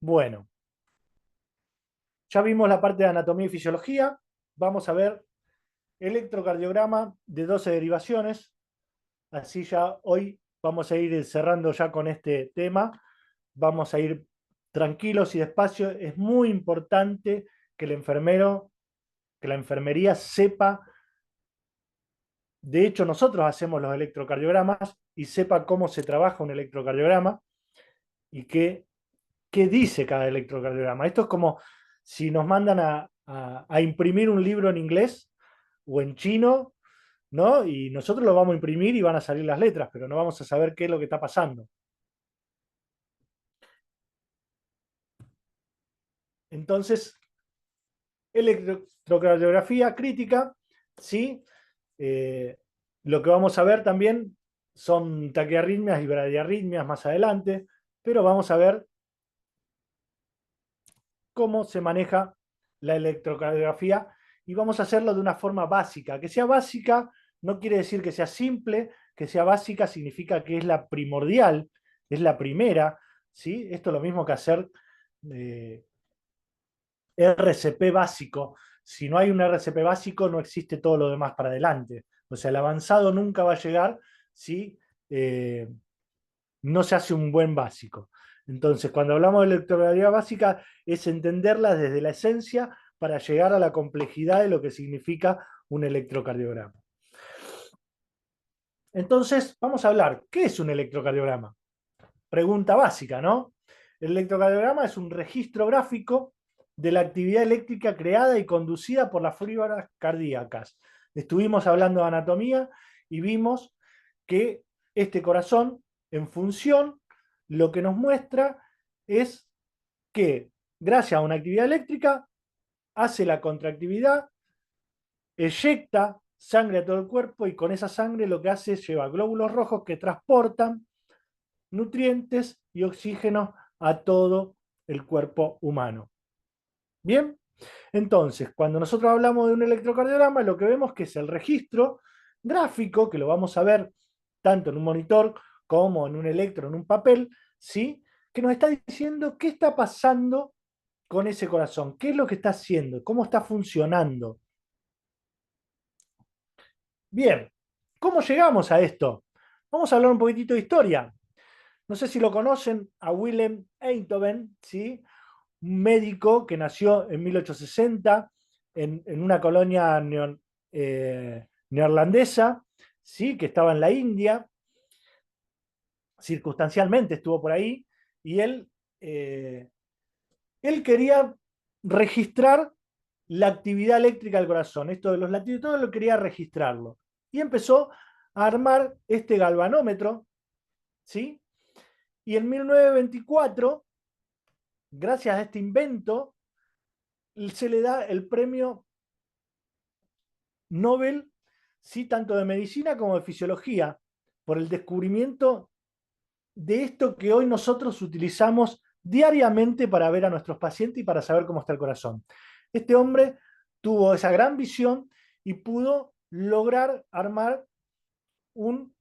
Bueno, ya vimos la parte de anatomía y fisiología. Vamos a ver electrocardiograma de 12 derivaciones. Así ya hoy vamos a ir cerrando ya con este tema. Vamos a ir tranquilos y despacio. Es muy importante que el enfermero, que la enfermería sepa. De hecho, nosotros hacemos los electrocardiogramas y sepa cómo se trabaja un electrocardiograma y qué dice cada electrocardiograma. Esto es como si nos mandan a imprimir un libro en inglés o en chino, ¿no? Y nosotros lo vamos a imprimir y van a salir las letras, pero no vamos a saber qué es lo que está pasando. Entonces, electrocardiografía crítica, ¿sí? Eh, lo que vamos a ver también son taquiarritmias y bradiarritmias más adelante, pero vamos a ver cómo se maneja la electrocardiografía y vamos a hacerlo de una forma básica. Que sea básica no quiere decir que sea simple, que sea básica significa que es la primordial, es la primera, ¿sí? Esto es lo mismo que hacer eh, RCP básico. Si no hay un RCP básico, no existe todo lo demás para adelante. O sea, el avanzado nunca va a llegar si no se hace un buen básico. Entonces, cuando hablamos de electrocardiografía básica, es entenderla desde la esencia para llegar a la complejidad de lo que significa un electrocardiograma. Entonces, vamos a hablar, ¿qué es un electrocardiograma? Pregunta básica, ¿no? El electrocardiograma es un registro gráfico de la actividad eléctrica creada y conducida por las fibras cardíacas. Estuvimos hablando de anatomía y vimos que este corazón, en función, lo que nos muestra es que, gracias a una actividad eléctrica, hace la contractividad, eyecta sangre a todo el cuerpo y con esa sangre lo que hace es llevar glóbulos rojos que transportan nutrientes y oxígeno a todo el cuerpo humano. Bien, entonces, cuando nosotros hablamos de un electrocardiograma, lo que vemos que es el registro gráfico, que lo vamos a ver tanto en un monitor como en un electro, en un papel, ¿sí? Que nos está diciendo qué está pasando con ese corazón, qué es lo que está haciendo, cómo está funcionando. Bien, ¿cómo llegamos a esto? Vamos a hablar un poquitito de historia. No sé si lo conocen a Willem Einthoven, ¿sí? Un médico que nació en 1860 en una colonia neerlandesa, ¿sí? Que estaba en la India, circunstancialmente estuvo por ahí, y él quería registrar la actividad eléctrica del corazón, esto de los latidos, todo lo quería registrarlo. Y empezó a armar este galvanómetro, ¿sí? Y en 1924, gracias a este invento, se le da el premio Nobel, sí, tanto de medicina como de fisiología, por el descubrimiento de esto que hoy nosotros utilizamos diariamente para ver a nuestros pacientes y para saber cómo está el corazón. Este hombre tuvo esa gran visión y pudo lograr armar un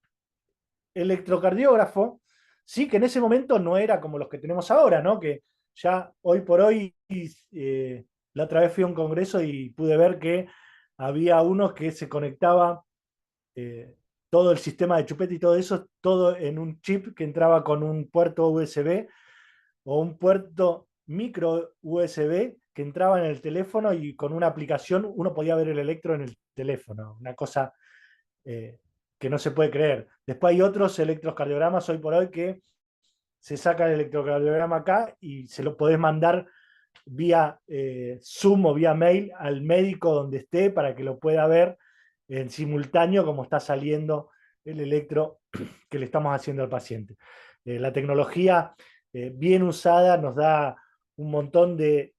electrocardiógrafo, sí, que en ese momento no era como los que tenemos ahora, ¿no? Que ya hoy por hoy, la otra vez fui a un congreso y pude ver que había unos que se conectaba eh, todo el sistema de chupete y todo eso, todo en un chip que entraba con un puerto USB o un puerto micro USB que entraba en el teléfono y con una aplicación uno podía ver el electro en el teléfono. Una cosa eh, que no se puede creer. Después hay otros electrocardiogramas hoy por hoy que se saca el electrocardiograma acá y se lo podés mandar vía Zoom o vía mail al médico donde esté para que lo pueda ver en simultáneo como está saliendo el electro que le estamos haciendo al paciente. La tecnología bien usada nos da un montón de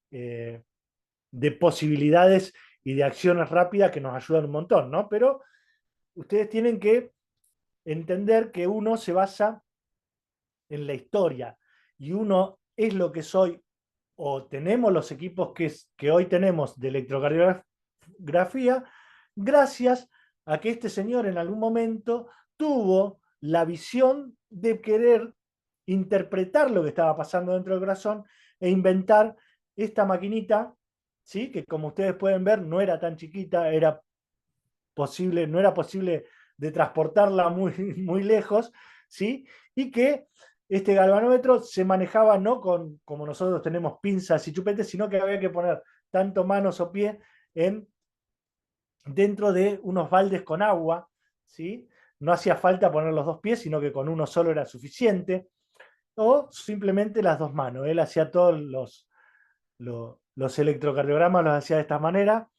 posibilidades y de acciones rápidas que nos ayudan un montón, ¿no? Pero ustedes tienen que entender que uno se basa en la historia y uno es lo que soy o tenemos los equipos que hoy tenemos de electrocardiografía gracias a que este señor en algún momento tuvo la visión de querer interpretar lo que estaba pasando dentro del corazón e inventar esta maquinita, ¿sí? Que como ustedes pueden ver no era tan chiquita, no era posible de transportarla muy, muy lejos, ¿sí? Y que este galvanómetro se manejaba no como nosotros tenemos pinzas y chupetes, sino que había que poner tanto manos o pies dentro de unos baldes con agua, ¿sí? No hacía falta poner los dos pies, sino que con uno solo era suficiente, o simplemente las dos manos. Él hacía todos los electrocardiogramas, los hacía de esta manera.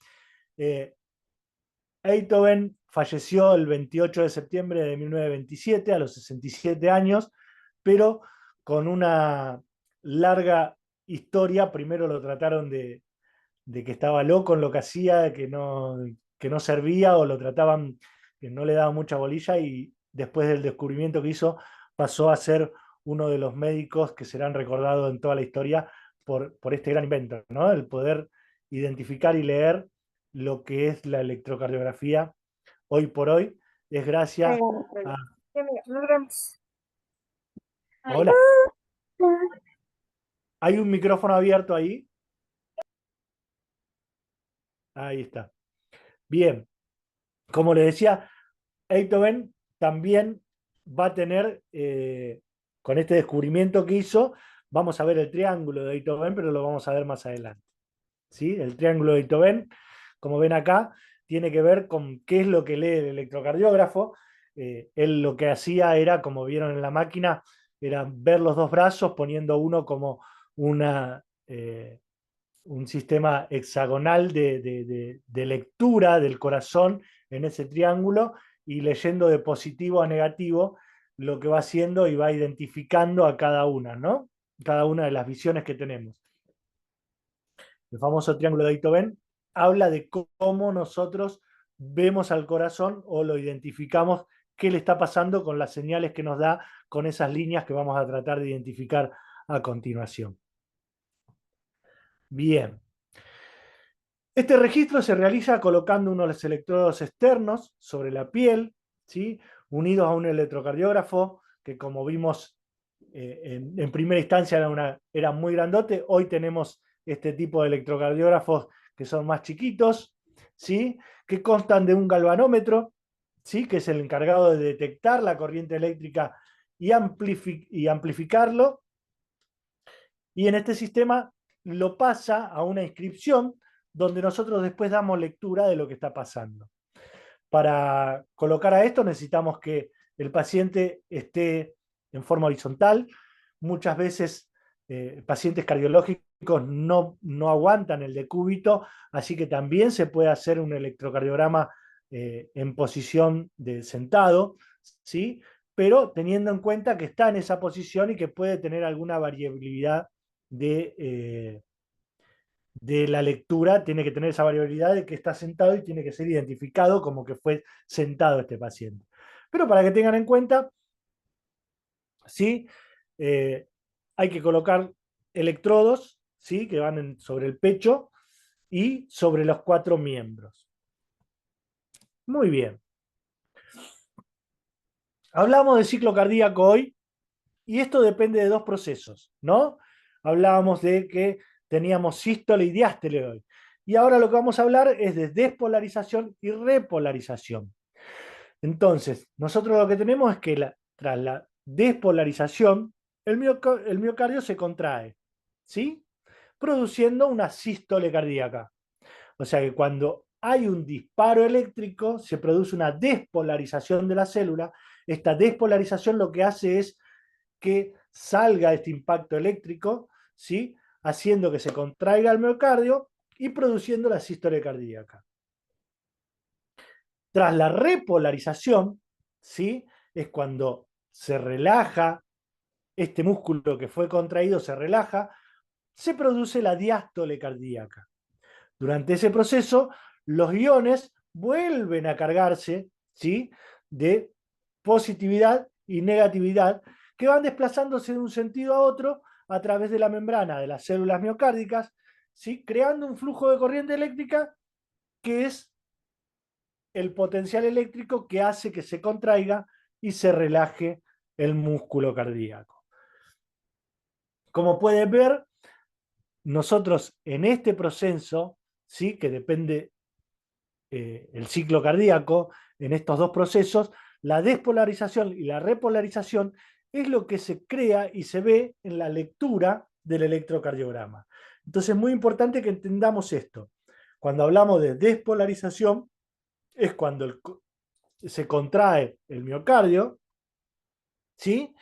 Beethoven falleció el 28 de septiembre de 1927 a los 67 años, pero con una larga historia. Primero lo trataron de que estaba loco en lo que hacía, que no servía, o lo trataban que no le daba mucha bolilla, y después del descubrimiento que hizo pasó a ser uno de los médicos que serán recordados en toda la historia por este gran invento, ¿no? El poder identificar y leer lo que es la electrocardiografía hoy por hoy, es gracias a... Nos vemos. Hola, ¿hay un micrófono abierto ahí? Ahí está. Bien, como le decía, Beethoven también va a tener, con este descubrimiento que hizo, vamos a ver el triángulo de Beethoven, pero lo vamos a ver más adelante. ¿Sí? El triángulo de Beethoven, como ven acá, tiene que ver con qué es lo que lee el electrocardiógrafo. Él lo que hacía era, como vieron en la máquina, era ver los dos brazos poniendo uno como una, un sistema hexagonal de lectura del corazón en ese triángulo, y leyendo de positivo a negativo lo que va haciendo, y va identificando a cada una, ¿no? Cada una de las visiones que tenemos. El famoso triángulo de Beethoven habla de cómo nosotros vemos al corazón o lo identificamos, qué le está pasando con las señales que nos da con esas líneas que vamos a tratar de identificar a continuación. Bien. Este registro se realiza colocando unos electrodos externos sobre la piel, ¿sí? Unidos a un electrocardiógrafo que, como vimos en primera instancia, era muy grandote. Hoy tenemos este tipo de electrocardiógrafos que son más chiquitos, ¿sí? Que constan de un galvanómetro, ¿sí? Que es el encargado de detectar la corriente eléctrica y amplificarlo. Y en este sistema lo pasa a una inscripción donde nosotros después damos lectura de lo que está pasando. Para colocar a esto necesitamos que el paciente esté en forma horizontal. Muchas veces pacientes cardiológicos no aguantan el decúbito, así que también se puede hacer un electrocardiograma en posición de sentado, ¿sí? Pero teniendo en cuenta que está en esa posición y que puede tener alguna variabilidad de la lectura, tiene que tener esa variabilidad de que está sentado y tiene que ser identificado como que fue sentado este paciente. Pero para que tengan en cuenta, ¿sí? Eh, hay que colocar electrodos, ¿sí? Que van sobre el pecho y sobre los 4 miembros. Muy bien. Hablamos de ciclo cardíaco hoy, y esto depende de dos procesos, ¿no? Hablábamos de que teníamos sístole y diástole hoy. Y ahora lo que vamos a hablar es de despolarización y repolarización. Entonces, nosotros lo que tenemos es que tras la despolarización, el miocardio se contrae, ¿sí? Produciendo una sístole cardíaca. O sea que cuando hay un disparo eléctrico, se produce una despolarización de la célula. Esta despolarización lo que hace es que salga este impacto eléctrico, ¿sí? Haciendo que se contraiga el miocardio y produciendo la sístole cardíaca. Tras la repolarización, ¿sí? Es cuando se relaja este músculo que fue contraído, se relaja, se produce la diástole cardíaca. Durante ese proceso, los iones vuelven a cargarse, ¿sí? De positividad y negatividad, que van desplazándose de un sentido a otro a través de la membrana de las células miocárdicas, ¿sí? Creando un flujo de corriente eléctrica que es el potencial eléctrico que hace que se contraiga y se relaje el músculo cardíaco. Como pueden ver, nosotros en este proceso, ¿sí? Que depende el ciclo cardíaco, en estos dos procesos, la despolarización y la repolarización es lo que se crea y se ve en la lectura del electrocardiograma. Entonces es muy importante que entendamos esto. Cuando hablamos de despolarización, es cuando se contrae el miocardio, ¿sí?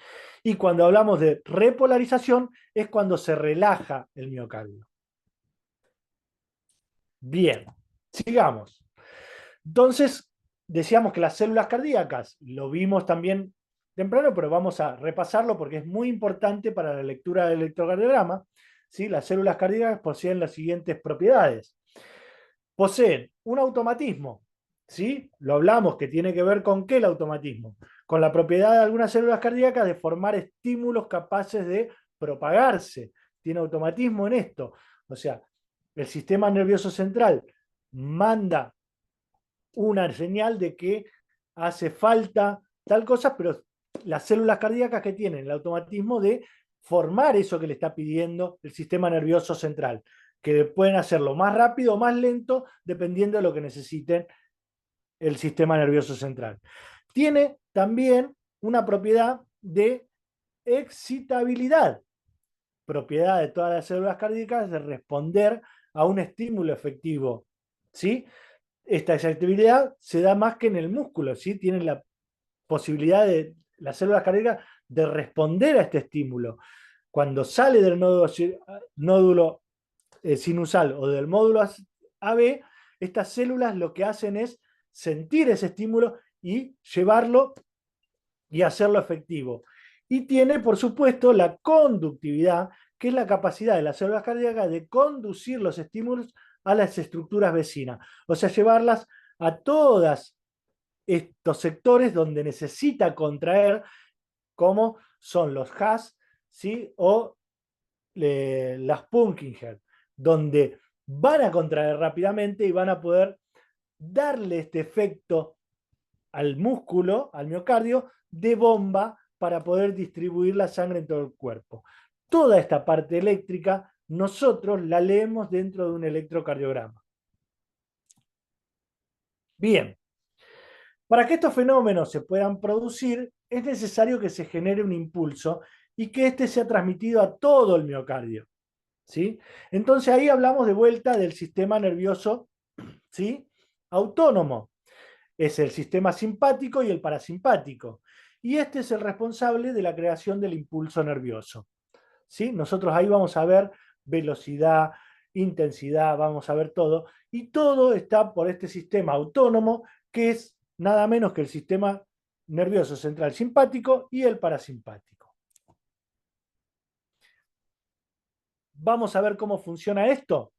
Y cuando hablamos de repolarización, es cuando se relaja el miocardio. Bien, sigamos. Entonces, decíamos que las células cardíacas, lo vimos también temprano, pero vamos a repasarlo porque es muy importante para la lectura del electrocardiograma. ¿Sí? Las células cardíacas poseen las siguientes propiedades. Poseen un automatismo, ¿sí? Lo hablamos, que tiene que ver con qué el automatismo. Con la propiedad de algunas células cardíacas de formar estímulos capaces de propagarse. Tiene automatismo en esto. O sea, el sistema nervioso central manda una señal de que hace falta tal cosa, pero las células cardíacas que tienen el automatismo de formar eso que le está pidiendo el sistema nervioso central, que pueden hacerlo más rápido o más lento dependiendo de lo que necesiten el sistema nervioso central. Tiene también una propiedad de excitabilidad, propiedad de todas las células cardíacas de responder a un estímulo efectivo, ¿sí? Esta excitabilidad se da más que en el músculo, ¿sí? Tienen la posibilidad de las células cardíacas de responder a este estímulo. Cuando sale del nódulo sinusal o del módulo AB, estas células lo que hacen es sentir ese estímulo y llevarlo y hacerlo efectivo. Y tiene, por supuesto, la conductividad, que es la capacidad de las células cardíacas de conducir los estímulos a las estructuras vecinas, o sea, llevarlas a todos estos sectores donde necesita contraer, como son los Has, ¿sí? O las Purkinje, donde van a contraer rápidamente y van a poder darle este efecto al músculo, al miocardio, de bomba para poder distribuir la sangre en todo el cuerpo. Toda esta parte eléctrica nosotros la leemos dentro de un electrocardiograma. Bien, para que estos fenómenos se puedan producir, es necesario que se genere un impulso y que éste sea transmitido a todo el miocardio, ¿sí? Entonces ahí hablamos de vuelta del sistema nervioso, ¿sí? Autónomo. Es el sistema simpático y el parasimpático. Y este es el responsable de la creación del impulso nervioso, ¿sí? Nosotros ahí vamos a ver velocidad, intensidad, vamos a ver todo. Y todo está por este sistema autónomo, que es nada menos que el sistema nervioso central simpático y el parasimpático. Vamos a ver cómo funciona esto.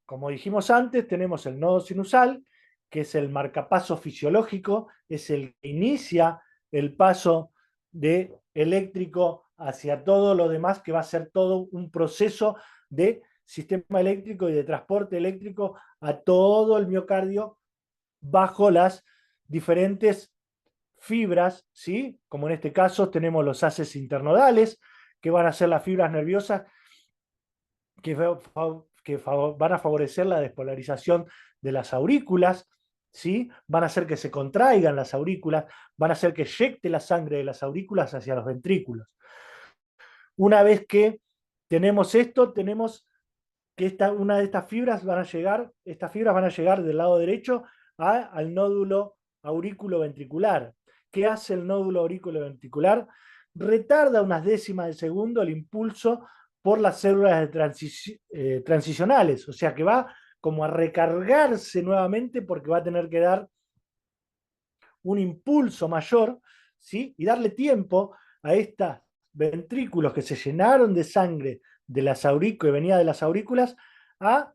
Como dijimos antes, tenemos el nodo sinusal, que es el marcapaso fisiológico, es el que inicia el paso de eléctrico hacia todo lo demás, que va a ser todo un proceso de sistema eléctrico y de transporte eléctrico a todo el miocardio bajo las diferentes fibras, ¿sí? Como en este caso tenemos los haces internodales, que van a ser las fibras nerviosas que van a favorecer la despolarización de las aurículas, ¿sí? Van a hacer que se contraigan las aurículas, van a hacer que eyecte la sangre de las aurículas hacia los ventrículos. Una vez que tenemos esto, tenemos que una de estas fibras van a llegar del lado derecho al nódulo aurículo-ventricular. ¿Qué hace el nódulo aurículo-ventricular? Retarda unas décimas de segundo el impulso por las células transicionales, o sea que va como a recargarse nuevamente porque va a tener que dar un impulso mayor, ¿sí? Y darle tiempo a estos ventrículos que se llenaron de sangre de las aurículas, que venía de las aurículas, a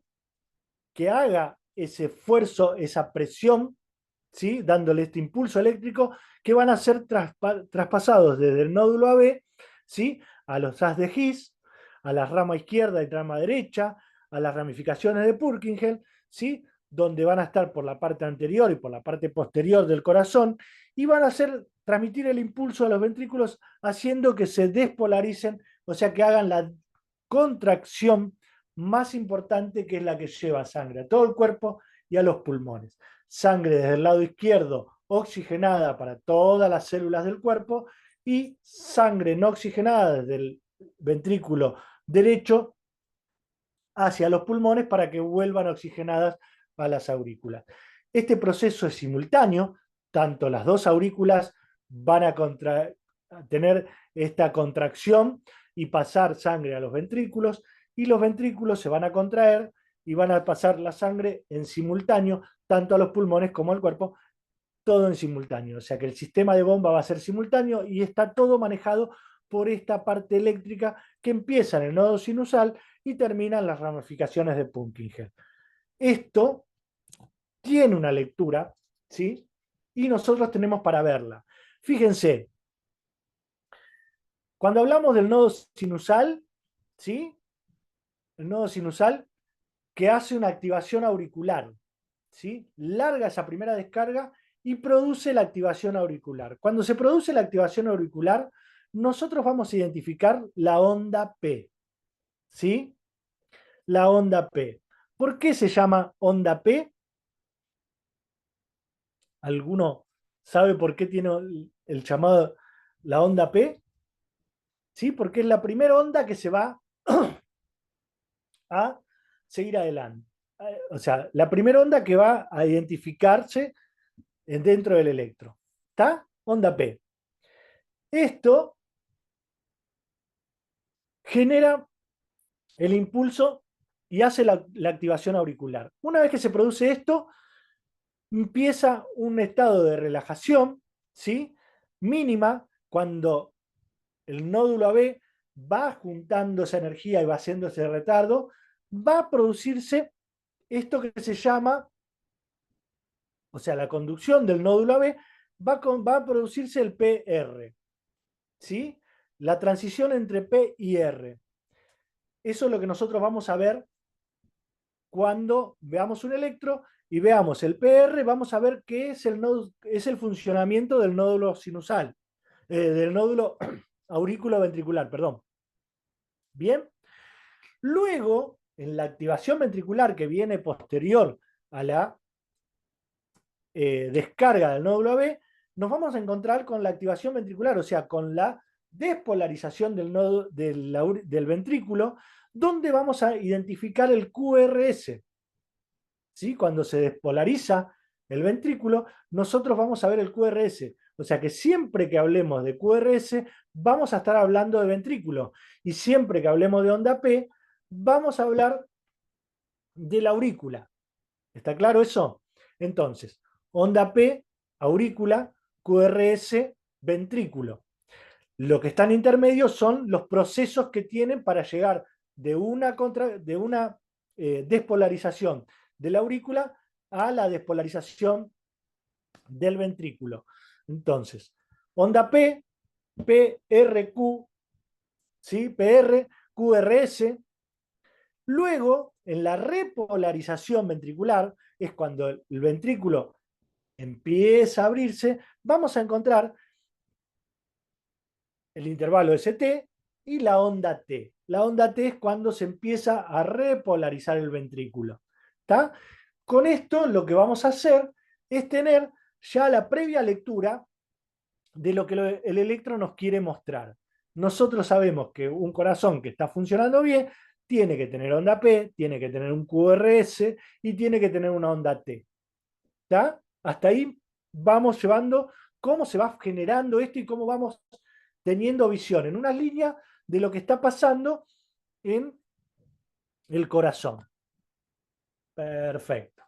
que haga ese esfuerzo, esa presión, ¿sí? Dándole este impulso eléctrico, que van a ser traspasados desde el nódulo AB, ¿sí? A los haz de His, a la rama izquierda y rama derecha, a las ramificaciones de Purkinje, ¿sí? Donde van a estar por la parte anterior y por la parte posterior del corazón, y van a transmitir el impulso a los ventrículos haciendo que se despolaricen, o sea que hagan la contracción más importante, que es la que lleva sangre a todo el cuerpo y a los pulmones. Sangre desde el lado izquierdo oxigenada para todas las células del cuerpo y sangre no oxigenada desde el ventrículo derecho hacia los pulmones para que vuelvan oxigenadas a las aurículas. Este proceso es simultáneo, tanto las dos aurículas van a tener esta contracción y pasar sangre a los ventrículos, y los ventrículos se van a contraer y van a pasar la sangre en simultáneo, tanto a los pulmones como al cuerpo, todo en simultáneo. O sea que el sistema de bomba va a ser simultáneo y está todo manejado por esta parte eléctrica que empieza en el nodo sinusal y termina en las ramificaciones de Pünktlinger. Esto tiene una lectura, ¿sí? Y nosotros tenemos para verla. Fíjense, cuando hablamos del nodo sinusal, ¿sí? El nodo sinusal que hace una activación auricular, ¿sí? Larga esa primera descarga y produce la activación auricular. Cuando se produce la activación auricular, nosotros vamos a identificar la onda P, ¿sí? La onda P. ¿Por qué se llama onda P? ¿Alguno sabe por qué tiene el llamado la onda P? ¿Sí? Porque es la primera onda que se va a seguir adelante. O sea, la primera onda que va a identificarse dentro del electro. ¿Está? Onda P. Esto genera el impulso y hace la activación auricular. Una vez que se produce esto, empieza un estado de relajación, ¿sí? Mínima, cuando el nódulo AB va juntando esa energía y va haciendo ese retardo, va a producirse esto que se llama, o sea, la conducción del nódulo AB va a producirse el PR, ¿sí? La transición entre P y R. Eso es lo que nosotros vamos a ver cuando veamos un electro y veamos el PR. Vamos a ver qué es es el funcionamiento del nódulo sinusal, del nódulo aurículo ventricular, perdón. Bien. Luego, en la activación ventricular que viene posterior a la descarga del nódulo AB, nos vamos a encontrar con la activación ventricular, o sea, con la despolarización del ventrículo, donde vamos a identificar el QRS. ¿Sí? Cuando se despolariza el ventrículo, nosotros vamos a ver el QRS. O sea que siempre que hablemos de QRS, vamos a estar hablando de ventrículo. Y siempre que hablemos de onda P, vamos a hablar de la aurícula. ¿Está claro eso? Entonces, onda P, aurícula, QRS, ventrículo. Lo que está en intermedio son los procesos que tienen para llegar de una despolarización de la aurícula a la despolarización del ventrículo. Entonces, onda P, PRQ, ¿sí? PR, QRS. Luego, en la repolarización ventricular, es cuando el ventrículo empieza a abrirse, vamos a encontrar el intervalo ST y la onda T. La onda T es cuando se empieza a repolarizar el ventrículo. ¿Está? Con esto lo que vamos a hacer es tener ya la previa lectura de lo que el electro nos quiere mostrar. Nosotros sabemos que un corazón que está funcionando bien tiene que tener onda P, tiene que tener un QRS y tiene que tener una onda T. ¿Está? Hasta ahí vamos llevando cómo se va generando esto y cómo vamos teniendo visión en una línea de lo que está pasando en el corazón. Perfecto.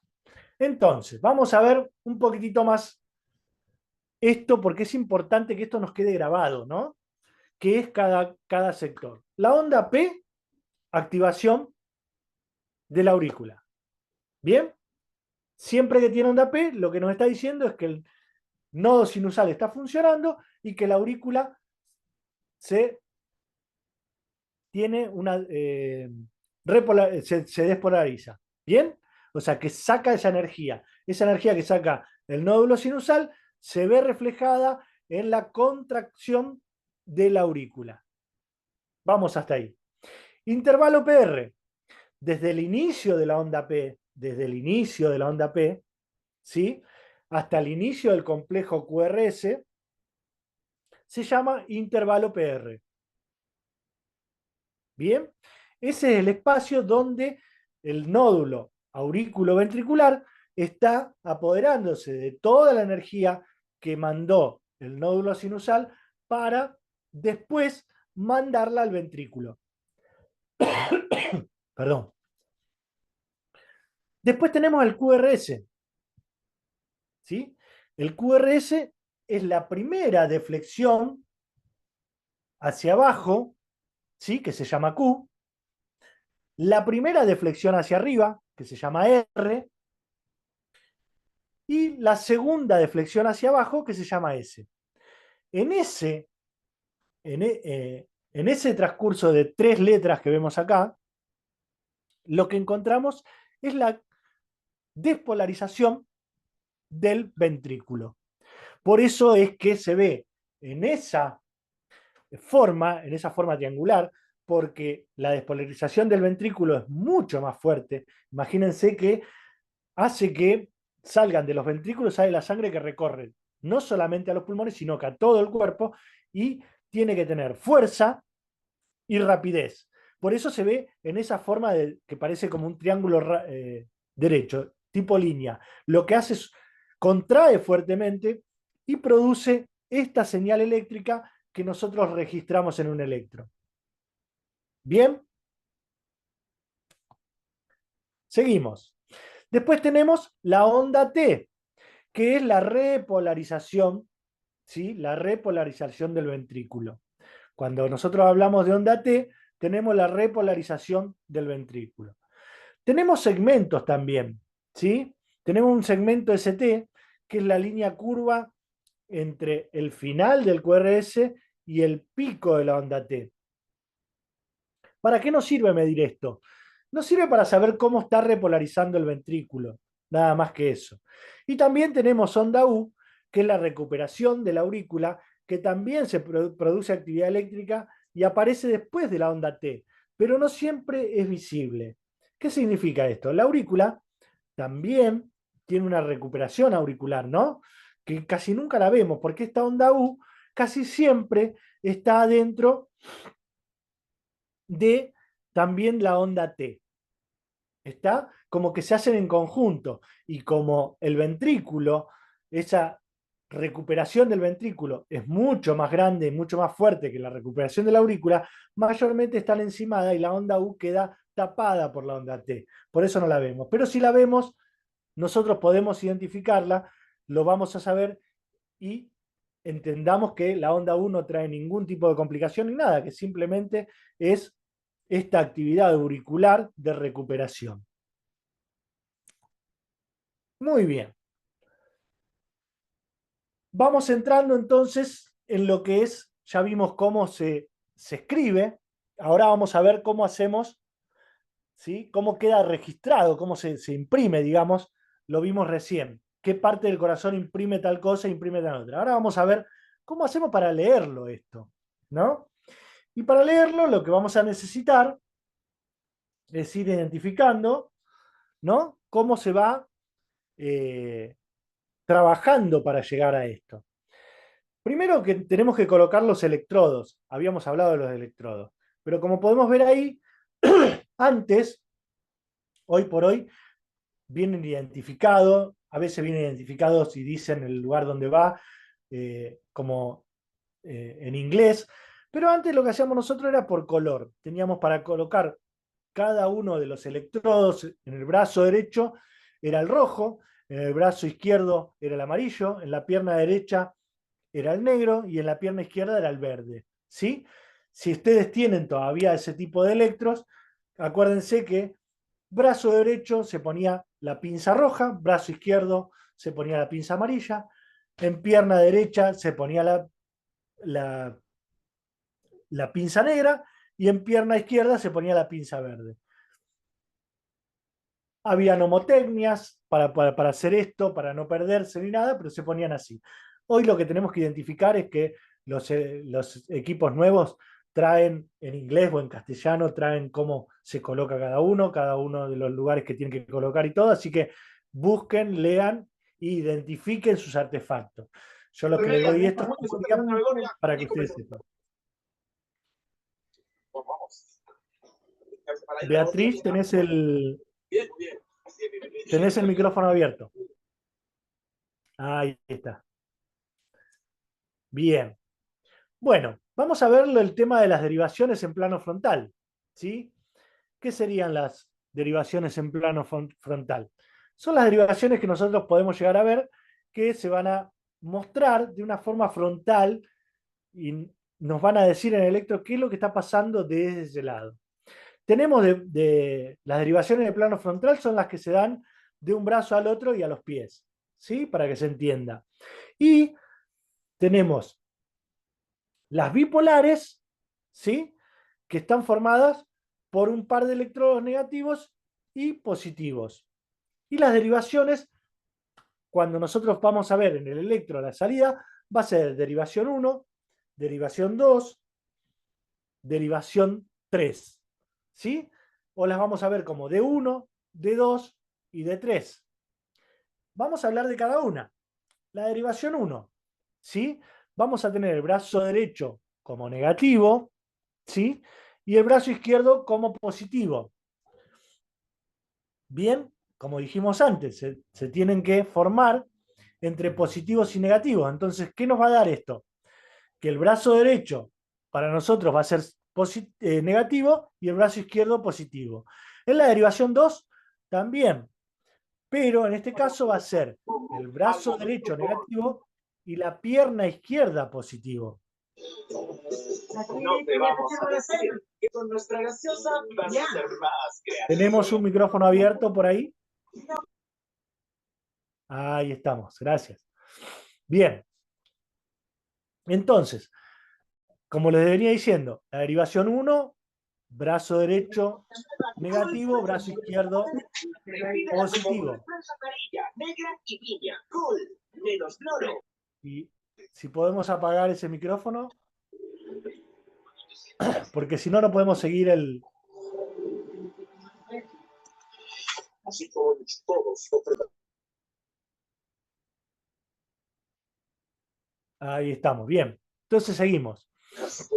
Entonces, vamos a ver un poquitito más esto, porque es importante que esto nos quede grabado, ¿no? ¿Qué es cada sector? La onda P, activación de la aurícula. ¿Bien? Siempre que tiene onda P, lo que nos está diciendo es que el nodo sinusal está funcionando y que la aurícula se tiene se despolariza. ¿Bien? O sea, que saca esa energía. Esa energía que saca el nódulo sinusal se ve reflejada en la contracción de la aurícula. Vamos hasta ahí. Intervalo PR, desde el inicio de la onda P, ¿sí? Hasta el inicio del complejo QRS, se llama intervalo PR. Bien, ese es el espacio donde el nódulo aurículo-ventricular está apoderándose de toda la energía que mandó el nódulo sinusal para después mandarla al ventrículo. Perdón. Después tenemos el QRS, ¿sí? El QRS es la primera deflexión hacia abajo, ¿sí? Que se llama Q, la primera deflexión hacia arriba, que se llama R, y la segunda deflexión hacia abajo, que se llama S. En ese, en ese transcurso de 3 letras que vemos acá, lo que encontramos es la despolarización del ventrículo. Por eso es que se ve en esa forma triangular, porque la despolarización del ventrículo es mucho más fuerte. Imagínense que hace que salgan de los ventrículos, sale la sangre que recorre no solamente a los pulmones, sino que a todo el cuerpo, y tiene que tener fuerza y rapidez. Por eso se ve en esa forma que parece como un triángulo derecho, tipo línea. Lo que hace es contrae fuertemente y produce esta señal eléctrica que nosotros registramos en un electro. Bien, seguimos. Después tenemos la onda T, que es la repolarización, ¿sí? La repolarización del ventrículo. Cuando nosotros hablamos de onda T, tenemos la repolarización del ventrículo. Tenemos segmentos también, ¿sí? Tenemos un segmento ST, que es la línea curva entre el final del QRS y el pico de la onda T. ¿Para qué nos sirve medir esto? Nos sirve para saber cómo está repolarizando el ventrículo, nada más que eso. Y también tenemos onda U, que es la recuperación de la aurícula, que también se produce actividad eléctrica y aparece después de la onda T, pero no siempre es visible. ¿Qué significa esto? La aurícula también tiene una recuperación auricular, ¿no? Que casi nunca la vemos, porque esta onda U casi siempre está dentro de también la onda T. ¿Está? Como que se hacen en conjunto. Y como el ventrículo, esa recuperación del ventrículo es mucho más grande y mucho más fuerte que la recuperación de la aurícula, mayormente están encimadas y la onda U queda tapada por la onda T. Por eso no la vemos. Pero si la vemos, nosotros podemos identificarla, lo vamos a saber y entendamos que la onda U no trae ningún tipo de complicación ni nada, que simplemente es esta actividad auricular de recuperación. Muy bien. Vamos entrando entonces en lo que es, ya vimos cómo se escribe, ahora vamos a ver cómo hacemos, ¿sí? Cómo queda registrado, cómo se imprime, digamos, lo vimos recién. ¿Qué parte del corazón imprime tal cosa e imprime tal otra? Ahora vamos a ver cómo hacemos para leerlo esto, ¿no? Y para leerlo lo que vamos a necesitar es ir identificando, ¿no? Cómo se va trabajando para llegar a esto. Primero que tenemos que colocar los electrodos. Habíamos hablado de los electrodos. Pero como podemos ver ahí, antes, hoy por hoy, vienen identificados, a veces vienen identificados y dicen el lugar donde va, como en inglés, pero antes lo que hacíamos nosotros era por color. Teníamos para colocar cada uno de los electrodos en el brazo derecho era el rojo, en el brazo izquierdo era el amarillo, en la pierna derecha era el negro y en la pierna izquierda era el verde. ¿Sí? Si ustedes tienen todavía ese tipo de electros, acuérdense que brazo derecho se ponía la pinza roja, brazo izquierdo se ponía la pinza amarilla, en pierna derecha se ponía la, la pinza negra y en pierna izquierda se ponía la pinza verde. Había nomotecnias para hacer esto, para no perderse ni nada, pero se ponían así. Hoy lo que tenemos que identificar es que los equipos nuevos traen en inglés o en castellano, traen cómo se coloca cada uno de los lugares que tienen que colocar y todo, así que busquen, lean e identifiquen sus artefactos. Yo lo que les doy esto para que ustedes sepan. Beatriz, tenés el micrófono abierto. Ahí está. Bien. Bueno, vamos a ver el tema de las derivaciones en plano frontal. ¿Sí? ¿Qué serían las derivaciones en plano frontal? Son las derivaciones que nosotros podemos llegar a ver que se van a mostrar de una forma frontal y nos van a decir en el electro qué es lo que está pasando desde ese lado. Tenemos las derivaciones de plano frontal son las que se dan de un brazo al otro y a los pies, ¿sí? Para que se entienda. Y tenemos las bipolares, ¿sí? Que están formadas por un par de electrodos negativos y positivos. Y las derivaciones, cuando nosotros vamos a ver en el electro la salida, va a ser derivación 1, derivación 2, derivación 3. ¿Sí? O las vamos a ver como D1, D2 y D3. Vamos a hablar de cada una. La derivación 1, ¿sí? Vamos a tener el brazo derecho como negativo, ¿sí? Y el brazo izquierdo como positivo. Bien, como dijimos antes, se tienen que formar entre positivos y negativos. Entonces, ¿qué nos va a dar esto? Que el brazo derecho para nosotros va a ser negativo y el brazo izquierdo positivo. En la derivación 2 también, pero en este caso va a ser el brazo derecho negativo y la pierna izquierda positivo. No te vamos a decir que con nuestra gaseosa vas a ser más creativo. ¿Tenemos un micrófono abierto por ahí? Ahí estamos, gracias. Bien. Entonces, como les venía diciendo, la derivación 1, brazo derecho negativo, brazo izquierdo positivo. Negra y piña, cool, menos cloro. Y si podemos apagar ese micrófono, porque si no, no podemos seguir el... Así todos. Ahí estamos, bien. Entonces seguimos. ¿Estás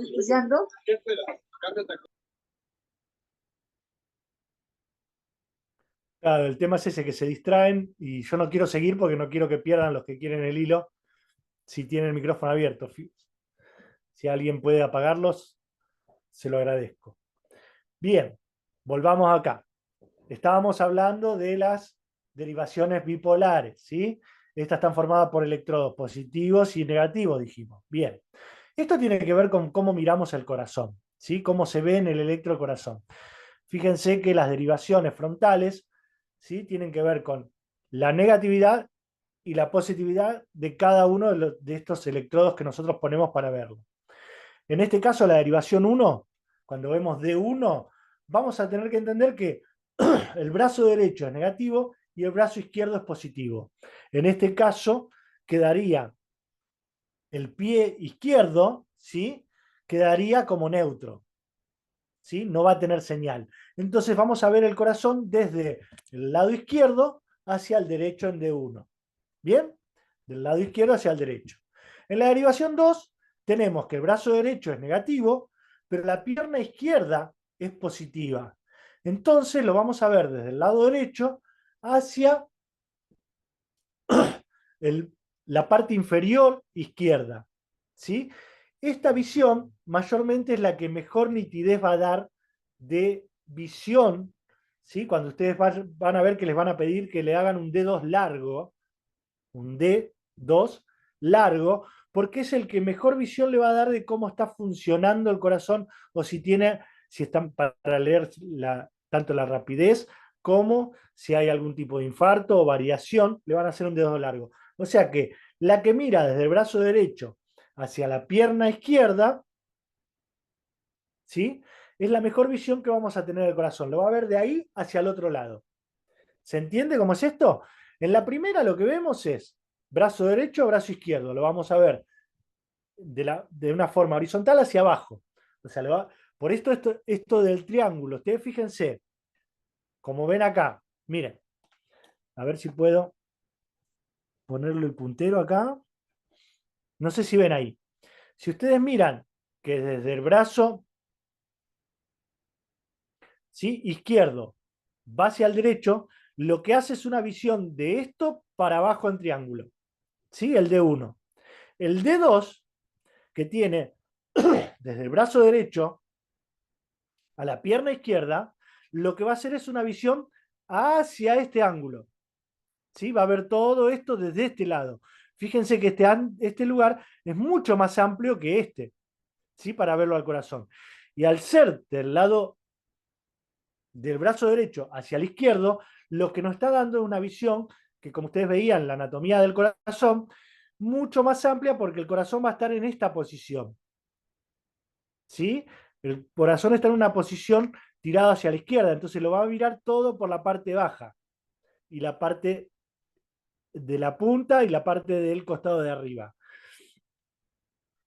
escuchando? Claro, el tema es ese, que se distraen y yo no quiero seguir porque no quiero que pierdan los que quieren el hilo si tienen el micrófono abierto. Si alguien puede apagarlos, se lo agradezco. Bien, volvamos acá. Estábamos hablando de las derivaciones bipolares, ¿sí? Estas están formadas por electrodos positivos y negativos, dijimos. Bien. Esto tiene que ver con cómo miramos el corazón, ¿sí? Cómo se ve en el electrocorazón. Fíjense que las derivaciones frontales, ¿sí? Tienen que ver con la negatividad y la positividad de cada uno de estos electrodos que nosotros ponemos para verlo. En este caso, la derivación 1, cuando vemos D1, vamos a tener que entender que el brazo derecho es negativo y el brazo izquierdo es positivo. En este caso, quedaría el pie izquierdo, ¿sí? Quedaría como neutro, ¿sí? No va a tener señal. Entonces vamos a ver el corazón desde el lado izquierdo hacia el derecho en D1. ¿Bien? Del lado izquierdo hacia el derecho. En la derivación 2 tenemos que el brazo derecho es negativo, pero la pierna izquierda es positiva. Entonces lo vamos a ver desde el lado derecho hacia la parte inferior izquierda. ¿Sí? Esta visión mayormente es la que mejor nitidez va a dar de visión, ¿sí? Cuando ustedes van a ver que les van a pedir que le hagan un D2 largo, un D2 largo, porque es el que mejor visión le va a dar de cómo está funcionando el corazón o si están para leer tanto la rapidez como si hay algún tipo de infarto o variación, le van a hacer un dedo largo. O sea que la que mira desde el brazo derecho hacia la pierna izquierda, ¿sí? Es la mejor visión que vamos a tener del corazón. Lo va a ver de ahí hacia el otro lado. ¿Se entiende cómo es esto? En la primera lo que vemos es brazo derecho, brazo izquierdo. Lo vamos a ver de una forma horizontal hacia abajo. O sea, por esto del triángulo, ustedes fíjense, como ven acá, miren, a ver si puedo ponerle el puntero acá. No sé si ven ahí. Si ustedes miran que desde el brazo, ¿sí?, izquierdo va hacia el derecho, lo que hace es una visión de esto para abajo en triángulo. ¿Sí? El D1. El D2, que tiene desde el brazo derecho a la pierna izquierda, lo que va a hacer es una visión hacia este ángulo. ¿Sí? Va a ver todo esto desde este lado. Fíjense que este lugar es mucho más amplio que este, ¿sí?, para verlo al corazón. Y al ser del lado del brazo derecho hacia el izquierdo, lo que nos está dando es una visión que, como ustedes veían, la anatomía del corazón, mucho más amplia porque el corazón va a estar en esta posición. ¿Sí? El corazón está en una posición tirada hacia la izquierda, entonces lo va a mirar todo por la parte baja y la parte de la punta y la parte del costado de arriba.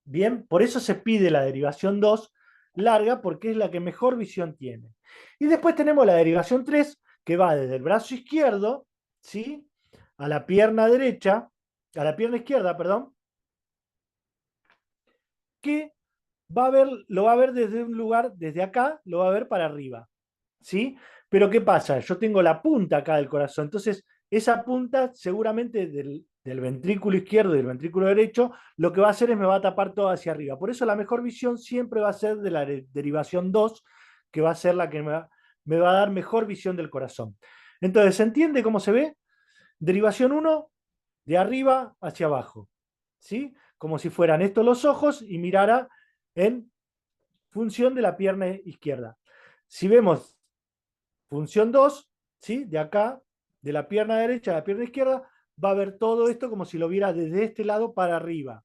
Bien, por eso se pide la derivación 2 larga, porque es la que mejor visión tiene. Y después tenemos la derivación 3, que va desde el brazo izquierdo, ¿sí?, a la pierna derecha, a la pierna izquierda, perdón, que lo va a ver desde un lugar, desde acá, lo va a ver para arriba, ¿sí? Pero ¿qué pasa? Yo tengo la punta acá del corazón, entonces esa punta seguramente del ventrículo izquierdo y del ventrículo derecho, lo que va a hacer es me va a tapar todo hacia arriba. Por eso la mejor visión siempre va a ser de la derivación 2, que va a ser la que me va a dar mejor visión del corazón. Entonces, ¿se entiende cómo se ve? Derivación 1, de arriba hacia abajo, ¿sí? Como si fueran estos los ojos y mirara en función de la pierna izquierda. Si vemos función 2, ¿sí?, de acá, de la pierna derecha a la pierna izquierda, va a ver todo esto como si lo viera desde este lado para arriba.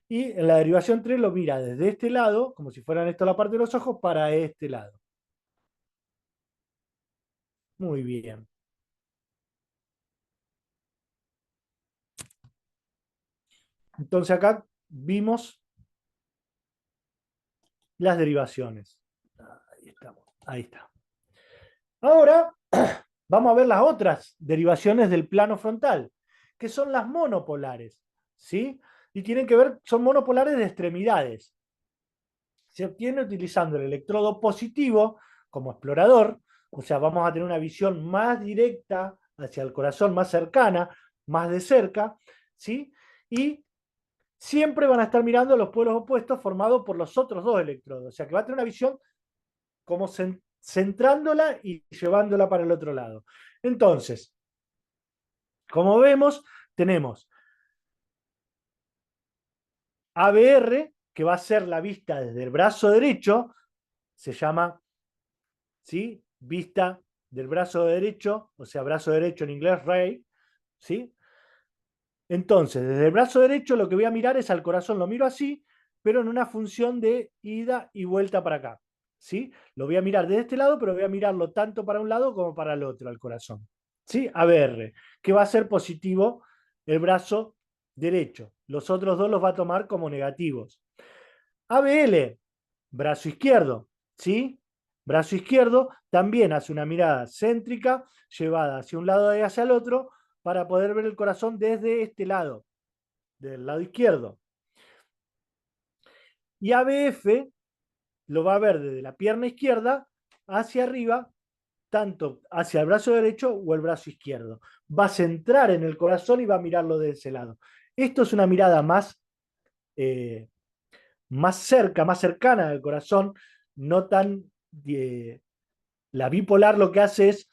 Y en la derivación 3 lo mira desde este lado, como si fueran esto la parte de los ojos, para este lado. Muy bien. Entonces acá vimos las derivaciones. Ahí estamos. Ahí está. Ahora vamos a ver las otras derivaciones del plano frontal, que son las monopolares, ¿sí? Y tienen que ver, son monopolares de extremidades. Se obtiene utilizando el electrodo positivo como explorador, o sea, vamos a tener una visión más directa hacia el corazón, más cercana, más de cerca, ¿sí? Y siempre van a estar mirando los polos opuestos formados por los otros dos electrodos, o sea, que va a tener una visión como centrándola y llevándola para el otro lado. Entonces, como vemos, tenemos ABR, que va a ser la vista desde el brazo derecho, se llama, ¿sí?, vista del brazo derecho, o sea, brazo derecho en inglés, ray, ¿sí? Entonces, desde el brazo derecho lo que voy a mirar es al corazón, lo miro así, pero en una función de ida y vuelta para acá, ¿sí? Lo voy a mirar desde este lado, pero voy a mirarlo tanto para un lado como para el otro, al corazón, ¿sí? ABR, que va a ser positivo el brazo derecho. Los otros dos los va a tomar como negativos. ABL, brazo izquierdo, ¿sí? Brazo izquierdo también hace una mirada céntrica, llevada hacia un lado y hacia el otro, para poder ver el corazón desde este lado, del lado izquierdo. Y ABF lo va a ver desde la pierna izquierda hacia arriba, tanto hacia el brazo derecho o el brazo izquierdo. Va a centrar en el corazón y va a mirarlo de ese lado. Esto es una mirada más cerca, más cercana al corazón, no tan... la bipolar lo que hace es,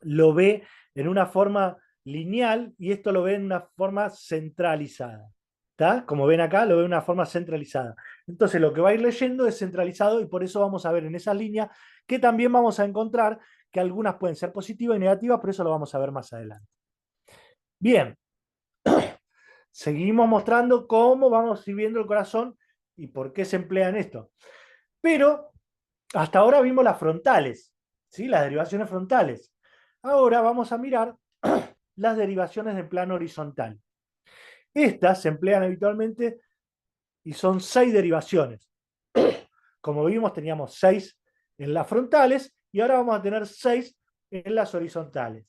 lo ve en una forma lineal y esto lo ve en una forma centralizada. ¿Está? Como ven acá, lo ve en una forma centralizada. Entonces lo que va a ir leyendo es centralizado y por eso vamos a ver en esas líneas que también vamos a encontrar que algunas pueden ser positivas y negativas, pero eso lo vamos a ver más adelante. Bien, seguimos mostrando cómo vamos viendo el corazón y por qué se emplea en esto. Pero hasta ahora vimos las frontales, ¿sí?, las derivaciones frontales. Ahora vamos a mirar las derivaciones de plano horizontal. Estas se emplean habitualmente y son 6 derivaciones. Como vimos, teníamos 6 en las frontales y ahora vamos a tener 6 en las horizontales.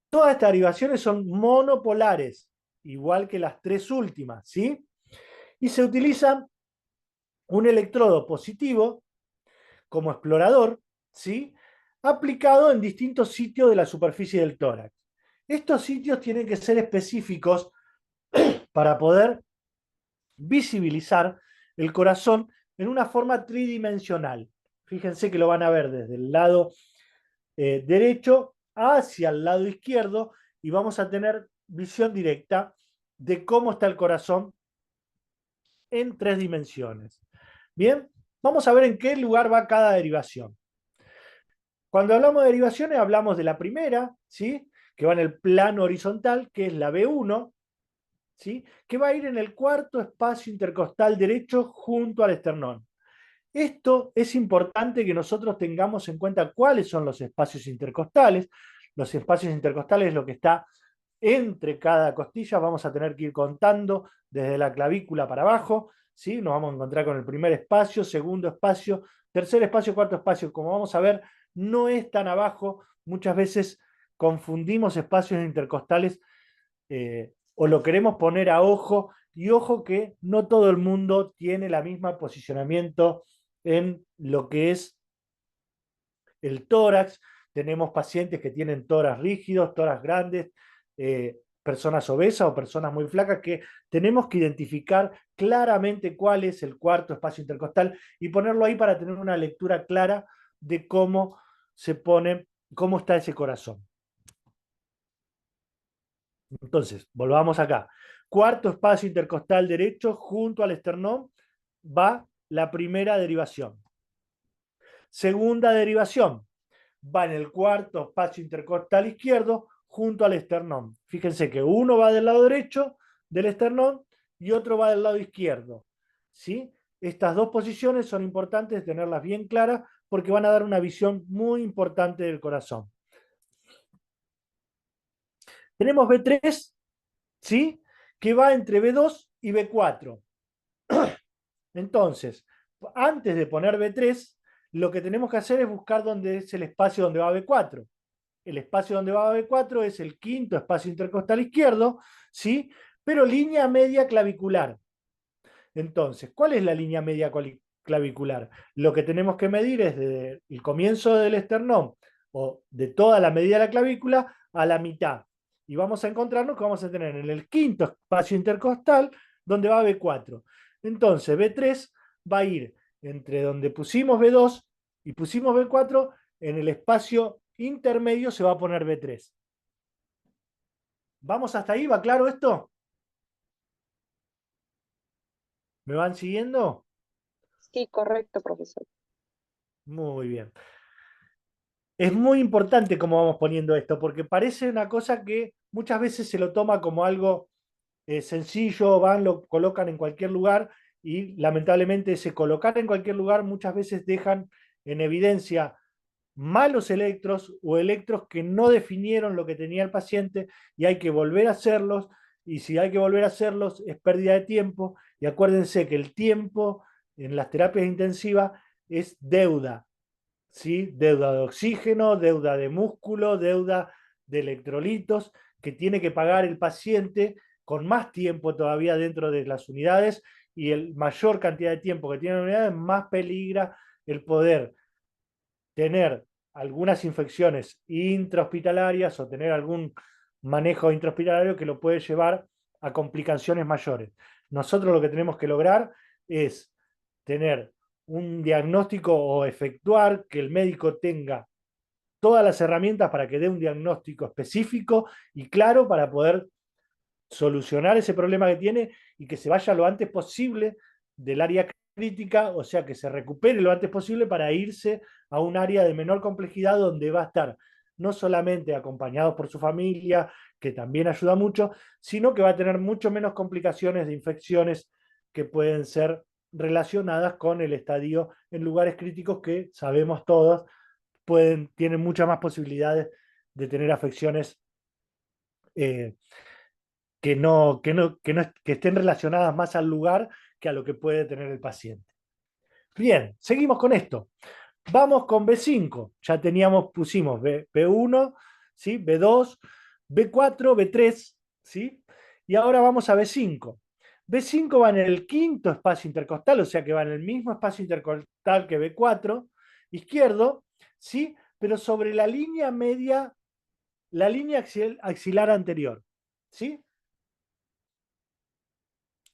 Todas estas derivaciones son monopolares, igual que las 3 últimas, ¿sí? Y se utiliza un electrodo positivo como explorador, ¿sí? Aplicado en distintos sitios de la superficie del tórax. Estos sitios tienen que ser específicos para poder visibilizar el corazón en una forma tridimensional. Fíjense que lo van a ver desde el lado derecho hacia el lado izquierdo y vamos a tener visión directa de cómo está el corazón en 3 dimensiones. Bien, vamos a ver en qué lugar va cada derivación. Cuando hablamos de derivaciones hablamos de la primera, ¿sí? Que va en el plano horizontal, que es la B1, ¿sí? Que va a ir en el cuarto espacio intercostal derecho junto al esternón. Esto es importante que nosotros tengamos en cuenta cuáles son los espacios intercostales. Los espacios intercostales es lo que está entre cada costilla. Vamos a tener que ir contando desde la clavícula para abajo, ¿sí? Nos vamos a encontrar con el primer espacio, segundo espacio, tercer espacio, cuarto espacio. Como vamos a ver, no es tan abajo. Muchas veces confundimos espacios intercostales o lo queremos poner a ojo, y ojo que no todo el mundo tiene la misma posicionamiento en lo que es el tórax. Tenemos pacientes que tienen tórax rígidos, tórax grandes, personas obesas o personas muy flacas, que tenemos que identificar claramente cuál es el cuarto espacio intercostal y ponerlo ahí para tener una lectura clara de cómo se pone, cómo está ese corazón. Entonces, volvamos acá. Cuarto espacio intercostal derecho junto al esternón va la primera derivación. Segunda derivación va en el cuarto espacio intercostal izquierdo junto al esternón. Fíjense que uno va del lado derecho del esternón y otro va del lado izquierdo, ¿sí? Estas dos posiciones son importantes tenerlas bien claras porque van a dar una visión muy importante del corazón. Tenemos B3, ¿sí? Que va entre B2 y B4. Entonces, antes de poner B3, lo que tenemos que hacer es buscar dónde es el espacio donde va B4. El espacio donde va B4 es el quinto espacio intercostal izquierdo, ¿sí? Pero línea media clavicular. Entonces, ¿cuál es la línea media clavicular? Lo que tenemos que medir es desde el comienzo del esternón o de toda la medida de la clavícula a la mitad. Y vamos a encontrarnos que vamos a tener en el quinto espacio intercostal donde va B4. Entonces, B3 va a ir entre donde pusimos B2 y pusimos B4, en el espacio intermedio se va a poner B3. ¿Vamos hasta ahí? ¿Va claro esto? ¿Me van siguiendo? Sí, correcto, profesor. Muy bien. Es muy importante cómo vamos poniendo esto, porque parece una cosa que muchas veces se lo toma como algo sencillo, van, lo colocan en cualquier lugar y lamentablemente ese colocar en cualquier lugar muchas veces dejan en evidencia malos electros o electros que no definieron lo que tenía el paciente y hay que volver a hacerlos, y si hay que volver a hacerlos es pérdida de tiempo, y acuérdense que el tiempo en las terapias intensivas es deuda, ¿sí? Deuda de oxígeno, deuda de músculo, deuda de electrolitos que tiene que pagar el paciente con más tiempo todavía dentro de las unidades, y el mayor cantidad de tiempo que tiene la unidad más peligra el poder tener algunas infecciones intrahospitalarias o tener algún manejo intrahospitalario que lo puede llevar a complicaciones mayores. Nosotros lo que tenemos que lograr es tener un diagnóstico o efectuar que el médico tenga todas las herramientas para que dé un diagnóstico específico y claro para poder solucionar ese problema que tiene y que se vaya lo antes posible del área crítica, o sea, que se recupere lo antes posible para irse a un área de menor complejidad donde va a estar no solamente acompañado por su familia, que también ayuda mucho, sino que va a tener mucho menos complicaciones de infecciones que pueden ser relacionadas con el estadio en lugares críticos que sabemos todos tienen muchas más posibilidades de tener afecciones que estén relacionadas más al lugar que a lo que puede tener el paciente. Bien, seguimos con esto. Vamos con B5. Ya pusimos B1, ¿sí? B2, B4, B3, ¿sí? Y ahora vamos a B5. B5 va en el quinto espacio intercostal, o sea que va en el mismo espacio intercostal que B4, izquierdo, ¿sí? Pero sobre la línea media, la línea axilar anterior, ¿sí?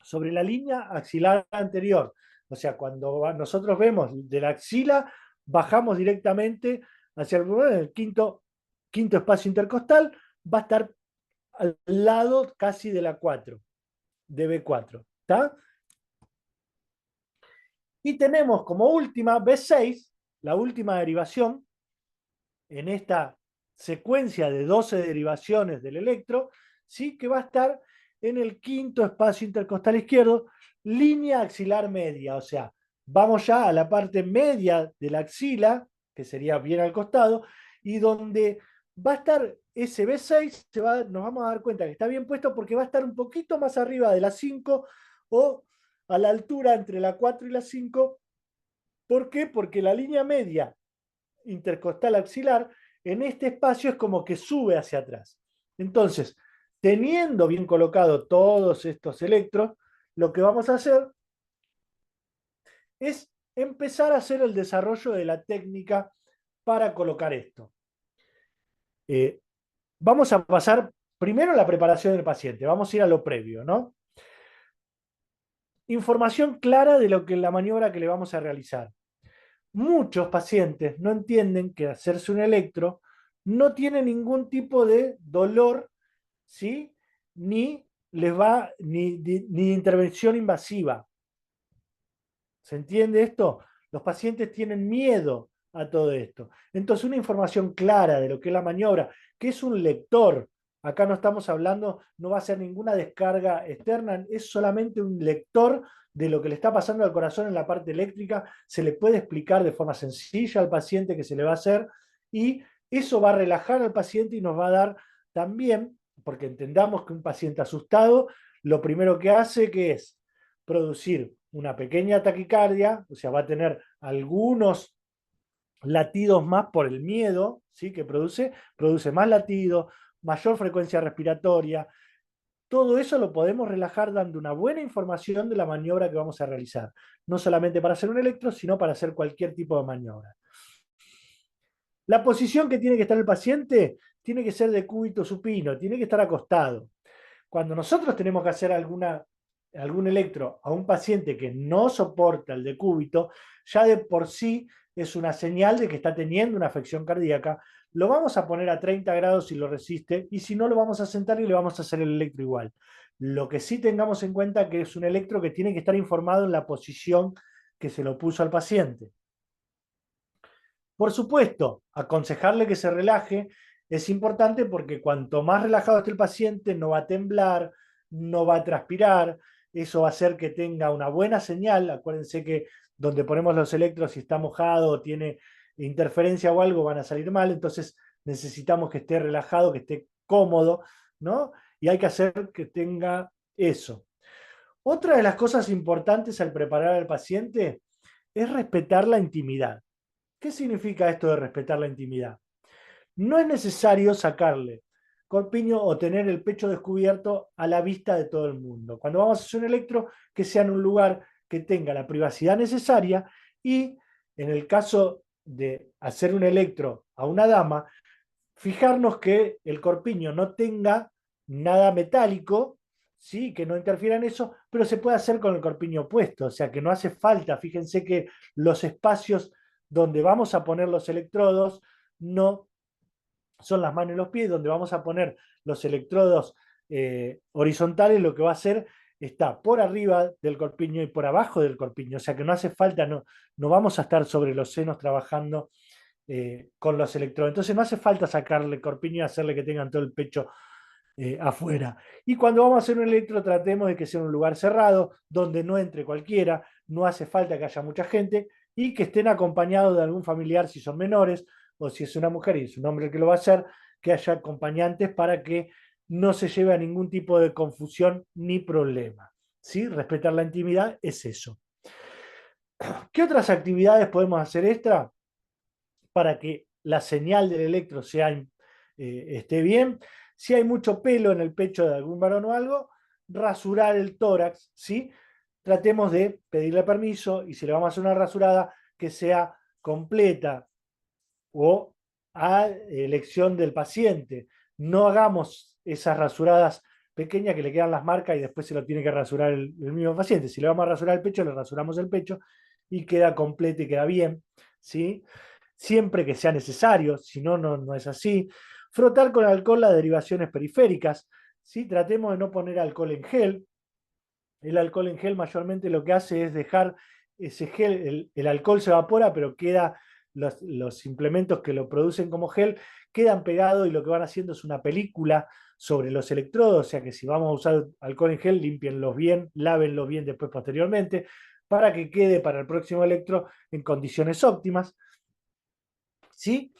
Sobre la línea axilar anterior. O sea, cuando nosotros vemos de la axila, bajamos directamente hacia el quinto espacio intercostal, va a estar al lado casi de la 4, de B4. ¿Está? Y tenemos como última B6, la última derivación, en esta secuencia de 12 derivaciones del electro, ¿sí? Que va a estar en el quinto espacio intercostal izquierdo, línea axilar media, o sea, vamos ya a la parte media de la axila, que sería bien al costado, y donde va a estar ese B6, nos vamos a dar cuenta que está bien puesto porque va a estar un poquito más arriba de la 5 o a la altura entre la 4 y la 5. ¿Por qué? Porque la línea media intercostal axilar en este espacio es como que sube hacia atrás. Entonces, teniendo bien colocados todos estos electros, lo que vamos a hacer es empezar a hacer el desarrollo de la técnica para colocar esto. Vamos a pasar primero a la preparación del paciente, vamos a ir a lo previo, ¿no? Información clara de lo que la maniobra que le vamos a realizar. Muchos pacientes no entienden que hacerse un electro no tiene ningún tipo de dolor, ¿sí? Ni ni intervención invasiva. ¿Se entiende esto? Los pacientes tienen miedo a todo esto. Entonces, una información clara de lo que es la maniobra, que es un lector. Acá no estamos hablando, no va a ser ninguna descarga externa, es solamente un lector de lo que le está pasando al corazón en la parte eléctrica. Se le puede explicar de forma sencilla al paciente que se le va a hacer y eso va a relajar al paciente y nos va a dar también, porque entendamos que un paciente asustado, lo primero que hace que es producir una pequeña taquicardia, o sea, va a tener algunos latidos más por el miedo, ¿sí? Que produce más latidos, mayor frecuencia respiratoria. Todo eso lo podemos relajar dando una buena información de la maniobra que vamos a realizar. No solamente para hacer un electro, sino para hacer cualquier tipo de maniobra. La posición que tiene que estar el paciente tiene que ser de cúbito supino, tiene que estar acostado. Cuando nosotros tenemos que hacer algún electro a un paciente que no soporta el decúbito, ya de por sí es una señal de que está teniendo una afección cardíaca. Lo vamos a poner a 30 grados si lo resiste, y si no, lo vamos a sentar y le vamos a hacer el electro igual. Lo que sí tengamos en cuenta que es un electro que tiene que estar informado en la posición que se lo puso al paciente. Por supuesto, aconsejarle que se relaje es importante porque cuanto más relajado esté el paciente, no va a temblar, no va a transpirar, eso va a hacer que tenga una buena señal. Acuérdense que donde ponemos los electros, si está mojado o tiene interferencia o algo, van a salir mal, entonces necesitamos que esté relajado, que esté cómodo, ¿no? Y hay que hacer que tenga eso. Otra de las cosas importantes al preparar al paciente es respetar la intimidad. ¿Qué significa esto de respetar la intimidad? No es necesario sacarle corpiño o tener el pecho descubierto a la vista de todo el mundo. Cuando vamos a hacer un electro, que sea en un lugar que tenga la privacidad necesaria y, en el caso de hacer un electro a una dama, fijarnos que el corpiño no tenga nada metálico, ¿sí? Que no interfiera en eso, pero se puede hacer con el corpiño puesto, o sea que no hace falta. Fíjense que los espacios donde vamos a poner los electrodos no son las manos y los pies, donde vamos a poner los electrodos horizontales, lo que va a hacer está por arriba del corpiño y por abajo del corpiño, o sea que no hace falta, no vamos a estar sobre los senos trabajando con los electrodos. Entonces no hace falta sacarle corpiño y hacerle que tengan todo el pecho afuera. Y cuando vamos a hacer un electro, tratemos de que sea un lugar cerrado, donde no entre cualquiera, no hace falta que haya mucha gente y que estén acompañados de algún familiar si son menores, o si es una mujer y es un hombre el que lo va a hacer, que haya acompañantes para que no se lleve a ningún tipo de confusión ni problema. ¿Sí? Respetar la intimidad es eso. ¿Qué otras actividades podemos hacer extra para que la señal del electro esté bien? Si hay mucho pelo en el pecho de algún varón o algo, rasurar el tórax, ¿sí? Tratemos de pedirle permiso y si le vamos a hacer una rasurada, que sea completa o a elección del paciente. No hagamos esas rasuradas pequeñas que le quedan las marcas y después se lo tiene que rasurar el mismo paciente. Si le vamos a rasurar el pecho, le rasuramos el pecho y queda completo y queda bien, ¿sí? Siempre que sea necesario, si no, no es así. Frotar con alcohol las derivaciones periféricas, ¿sí? Tratemos de no poner alcohol en gel. El alcohol en gel mayormente lo que hace es dejar ese gel, el alcohol se evapora, pero queda los implementos que lo producen como gel quedan pegados y lo que van haciendo es una película sobre los electrodos, o sea que si vamos a usar alcohol en gel, límpienlos bien, lávenlos bien después posteriormente, para que quede para el próximo electro en condiciones óptimas. ¿Sí?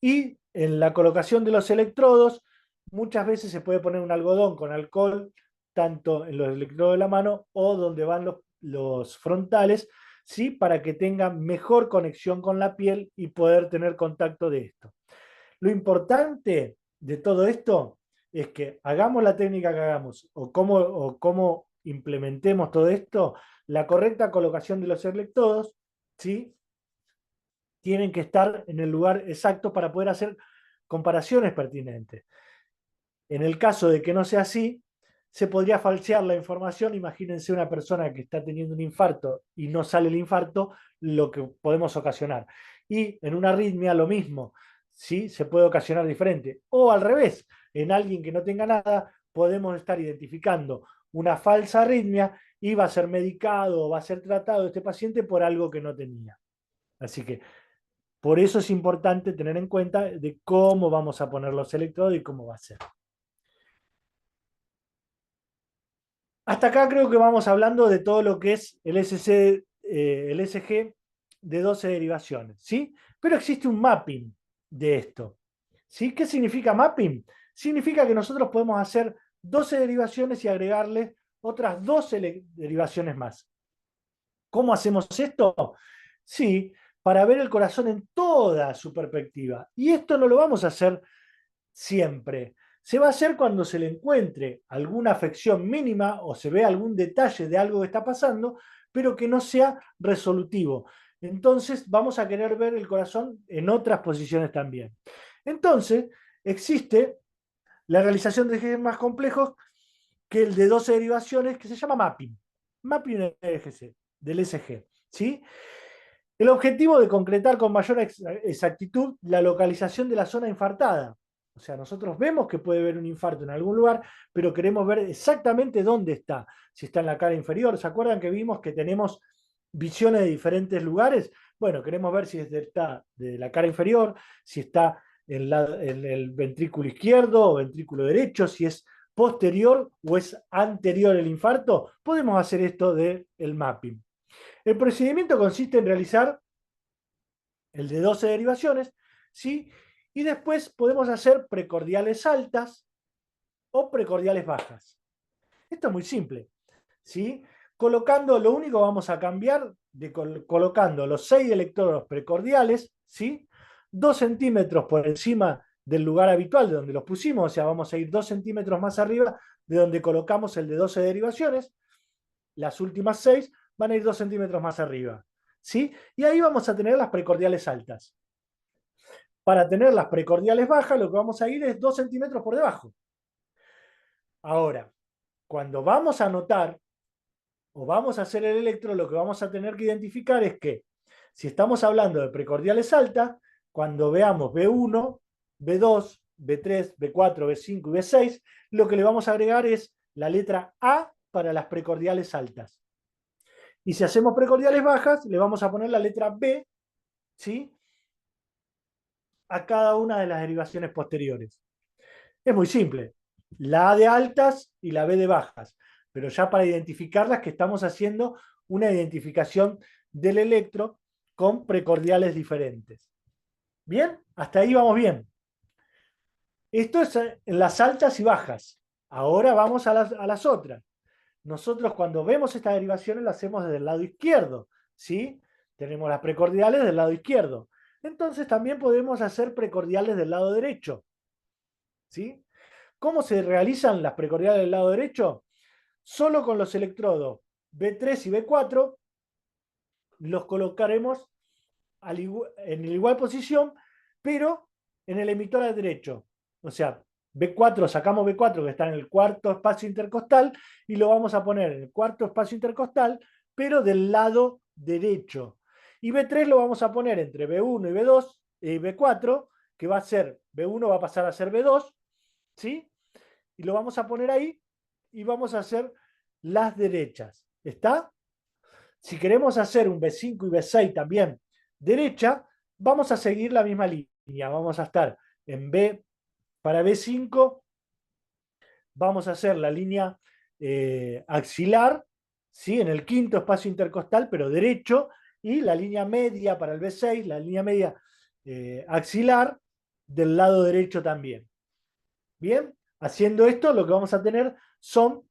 Y en la colocación de los electrodos, muchas veces se puede poner un algodón con alcohol, tanto en los electrodos de la mano o donde van los frontales, ¿sí? Para que tengan mejor conexión con la piel y poder tener contacto de esto. Lo importante de todo esto es que hagamos la técnica que hagamos o cómo implementemos todo esto, la correcta colocación de los electrodos, ¿sí? Tienen que estar en el lugar exacto para poder hacer comparaciones pertinentes. En el caso de que no sea así, se podría falsear la información. Imagínense una persona que está teniendo un infarto y no sale el infarto, lo que podemos ocasionar. Y en una arritmia lo mismo, ¿sí? Se puede ocasionar diferente. O al revés, en alguien que no tenga nada, podemos estar identificando una falsa arritmia y va a ser medicado o va a ser tratado este paciente por algo que no tenía. Así que por eso es importante tener en cuenta de cómo vamos a poner los electrodos y cómo va a ser. Hasta acá creo que vamos hablando de todo lo que es el el SG de 12 derivaciones, ¿sí? Pero existe un mapping de esto, ¿sí? ¿Qué significa mapping? Significa que nosotros podemos hacer 12 derivaciones y agregarle otras 12 derivaciones más. ¿Cómo hacemos esto? Sí, para ver el corazón en toda su perspectiva. Y esto no lo vamos a hacer siempre. Se va a hacer cuando se le encuentre alguna afección mínima o se vea algún detalle de algo que está pasando, pero que no sea resolutivo. Entonces vamos a querer ver el corazón en otras posiciones también. Entonces, existe la realización de ejes más complejos que el de 12 derivaciones que se llama mapping. Mapping del SG. ¿Sí? El objetivo de concretar con mayor exactitud la localización de la zona infartada. O sea, nosotros vemos que puede haber un infarto en algún lugar, pero queremos ver exactamente dónde está. Si está en la cara inferior, ¿se acuerdan que vimos que tenemos visiones de diferentes lugares? Bueno, queremos ver si está de la cara inferior, si está en el ventrículo izquierdo o ventrículo derecho, si es posterior o es anterior el infarto. Podemos hacer esto del mapping. El procedimiento consiste en realizar el de 12 derivaciones, ¿sí? Y después podemos hacer precordiales altas o precordiales bajas. Esto es muy simple, ¿sí? Colocando, lo único vamos a cambiar colocando los 6 electrodos precordiales, ¿sí? 2 centímetros por encima del lugar habitual de donde los pusimos, o sea, vamos a ir 2 centímetros más arriba de donde colocamos el de 12 derivaciones. Las últimas 6 van a ir 2 centímetros más arriba, ¿sí? Y ahí vamos a tener las precordiales altas. Para tener las precordiales bajas, lo que vamos a ir es 2 centímetros por debajo. Ahora, cuando vamos a anotar o vamos a hacer el electro, lo que vamos a tener que identificar es que si estamos hablando de precordiales altas, cuando veamos B1, B2, B3, B4, B5 y B6, lo que le vamos a agregar es la letra A para las precordiales altas. Y si hacemos precordiales bajas, le vamos a poner la letra B, ¿sí? A cada una de las derivaciones posteriores. Es muy simple. La A de altas y la B de bajas. Pero ya para identificarlas que estamos haciendo una identificación del electro con precordiales diferentes. ¿Bien? Hasta ahí vamos bien. Esto es en las altas y bajas. Ahora vamos a las otras. Nosotros cuando vemos estas derivaciones las hacemos desde el lado izquierdo, ¿sí? Tenemos las precordiales del lado izquierdo. Entonces también podemos hacer precordiales del lado derecho, ¿sí? ¿Cómo se realizan las precordiales del lado derecho? Solo con los electrodos B3 y B4 los colocaremos en igual posición, pero en el emitor derecho. O sea, B4, sacamos B4 que está en el cuarto espacio intercostal y lo vamos a poner en el cuarto espacio intercostal, pero del lado derecho. Y B3 lo vamos a poner entre B1 y B2 y B4, que va a ser, B1 va a pasar a ser B2, ¿sí? Y lo vamos a poner ahí y vamos a hacer las derechas. ¿Está? Si queremos hacer un B5 y B6 también derecha, vamos a seguir la misma línea. Vamos a estar en B para B5, vamos a hacer la línea axilar, ¿sí? En el quinto espacio intercostal, pero derecho, y la línea media para el B6, la línea media axilar del lado derecho también. Bien, haciendo esto lo que vamos a tener son,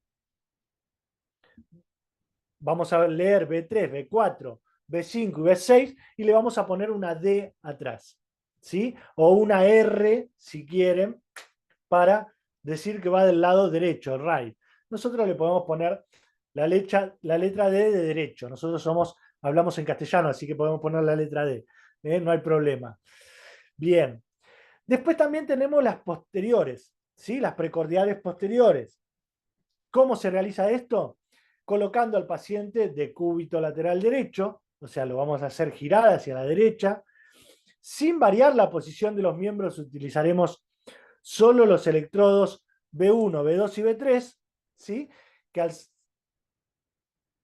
vamos a leer B3, B4, B5 y B6 y le vamos a poner una D atrás, ¿sí? O una R, si quieren, para decir que va del lado derecho, el right. Nosotros le podemos poner la letra D de derecho. Nosotros hablamos en castellano, así que podemos poner la letra D. No hay problema. Bien. Después también tenemos las posteriores, ¿sí? Las precordiales posteriores. ¿Cómo se realiza esto? Colocando al paciente de cúbito lateral derecho, o sea, lo vamos a hacer girar hacia la derecha. Sin variar la posición de los miembros, utilizaremos solo los electrodos B1, B2 y B3, ¿sí?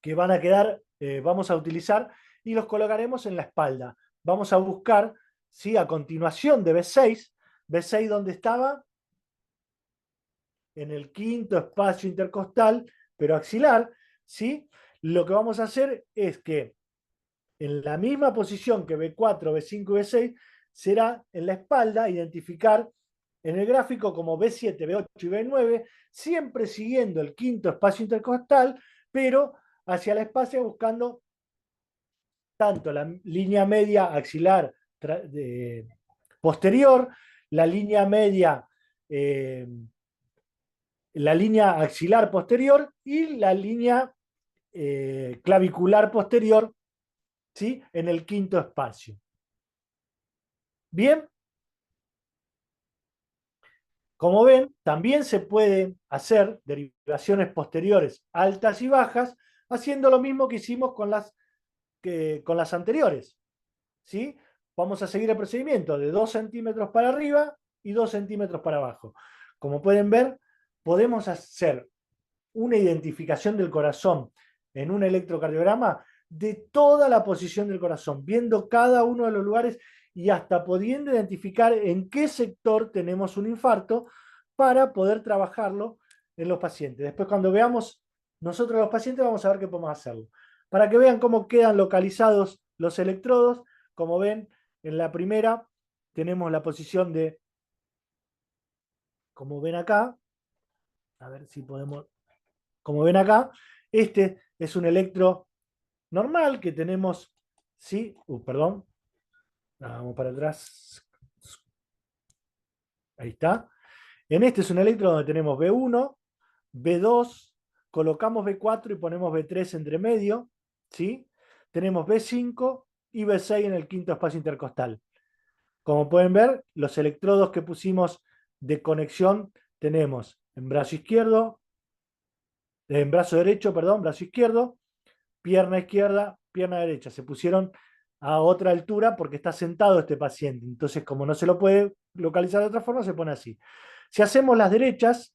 que van a quedar, vamos a utilizar, y los colocaremos en la espalda. Vamos a buscar, ¿sí? A continuación de B6, B6 ¿dónde estaba? En el quinto espacio intercostal, pero axilar, ¿sí? Lo que vamos a hacer es que en la misma posición que B4, B5 y B6, será en la espalda identificar en el gráfico como B7, B8 y B9, siempre siguiendo el quinto espacio intercostal, pero hacia la espalda buscando tanto la línea media axilar posterior, la línea media la línea axilar posterior y la línea clavicular posterior, ¿sí? En el quinto espacio. Bien, como ven, también se puede hacer derivaciones posteriores altas y bajas, haciendo lo mismo que hicimos con las anteriores, ¿sí? Vamos a seguir el procedimiento de 2 centímetros para arriba y 2 centímetros para abajo. Como pueden ver, podemos hacer una identificación del corazón en un electrocardiograma de toda la posición del corazón, viendo cada uno de los lugares y hasta pudiendo identificar en qué sector tenemos un infarto para poder trabajarlo en los pacientes. Después cuando veamos nosotros los pacientes vamos a ver qué podemos hacerlo. Para que vean cómo quedan localizados los electrodos, como ven en la primera tenemos la posición de, como ven acá, a ver si podemos, como ven acá, este es un electro normal que tenemos, ¿sí? Perdón, vamos para atrás, ahí está. En este es un electro donde tenemos B1, B2, colocamos B4 y ponemos B3 entre medio, ¿sí? Tenemos B5 y B6 en el quinto espacio intercostal. Como pueden ver, los electrodos que pusimos de conexión tenemos en brazo izquierdo, en brazo derecho, perdón, brazo izquierdo, pierna izquierda, pierna derecha. Se pusieron a otra altura porque está sentado este paciente. Entonces, como no se lo puede localizar de otra forma, se pone así. Si hacemos las derechas,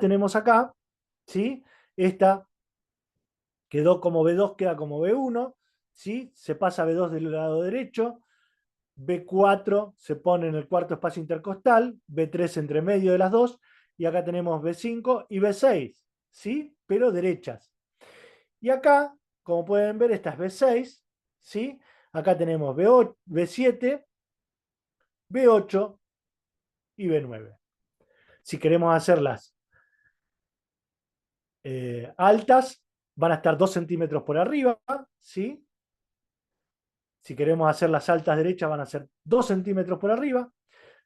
tenemos acá, ¿sí? Esta quedó como B2, queda como B1, ¿sí? Se pasa a B2 del lado derecho, B4 se pone en el cuarto espacio intercostal, B3 entre medio de las dos, y acá tenemos B5 y B6, ¿sí? Pero derechas. Y acá, como pueden ver, esta es B6, ¿sí? Acá tenemos B8, B7, B8 y B9. Si queremos hacerlas altas, van a estar 2 centímetros por arriba, ¿sí? Si queremos hacer las altas derechas, van a ser 2 centímetros por arriba.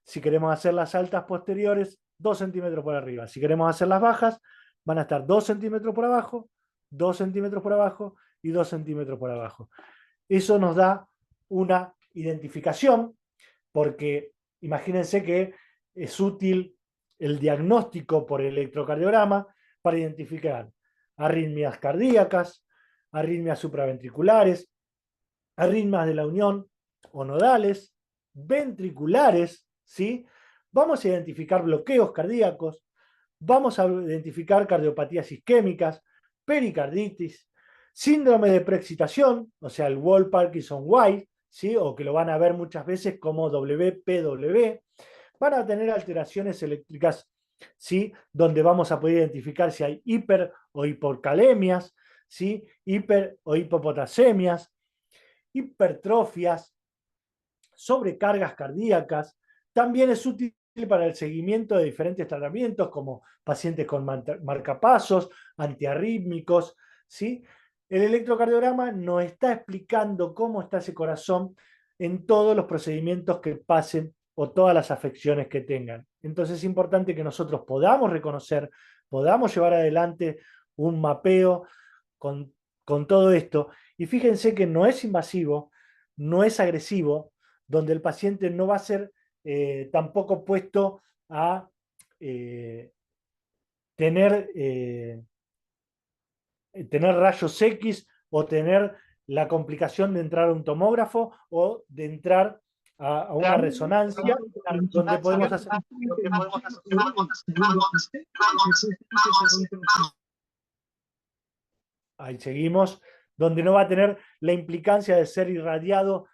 Si queremos hacer las altas posteriores, 2 centímetros por arriba. Si queremos hacer las bajas, van a estar 2 centímetros por abajo, 2 centímetros por abajo y 2 centímetros por abajo. Eso nos da una identificación, porque imagínense que es útil el diagnóstico por electrocardiograma para identificar arritmias cardíacas, arritmias supraventriculares, arritmias de la unión o nodales, ventriculares, ¿sí? Vamos a identificar bloqueos cardíacos, vamos a identificar cardiopatías isquémicas, pericarditis, síndrome de preexcitación, o sea, el Wall-Parkinson-White, ¿sí? O que lo van a ver muchas veces como WPW, van a tener alteraciones eléctricas, ¿sí? Donde vamos a poder identificar si hay hiper o hipokalemias, ¿sí? Hiper o hipopotasemias, hipertrofias, sobrecargas cardíacas. También es útil para el seguimiento de diferentes tratamientos, como pacientes con marcapasos, antiarrítmicos, ¿sí? El electrocardiograma nos está explicando cómo está ese corazón en todos los procedimientos que pasen o todas las afecciones que tengan. Entonces es importante que nosotros podamos reconocer, podamos llevar adelante un mapeo con todo esto. Y fíjense que no es invasivo, no es agresivo, donde el paciente no va a ser tampoco puesto a tener, tener rayos X o tener la complicación de entrar a un tomógrafo o de entrar a una resonancia donde podemos hacer... Ahí seguimos, donde no va a tener la implicancia de ser irradiado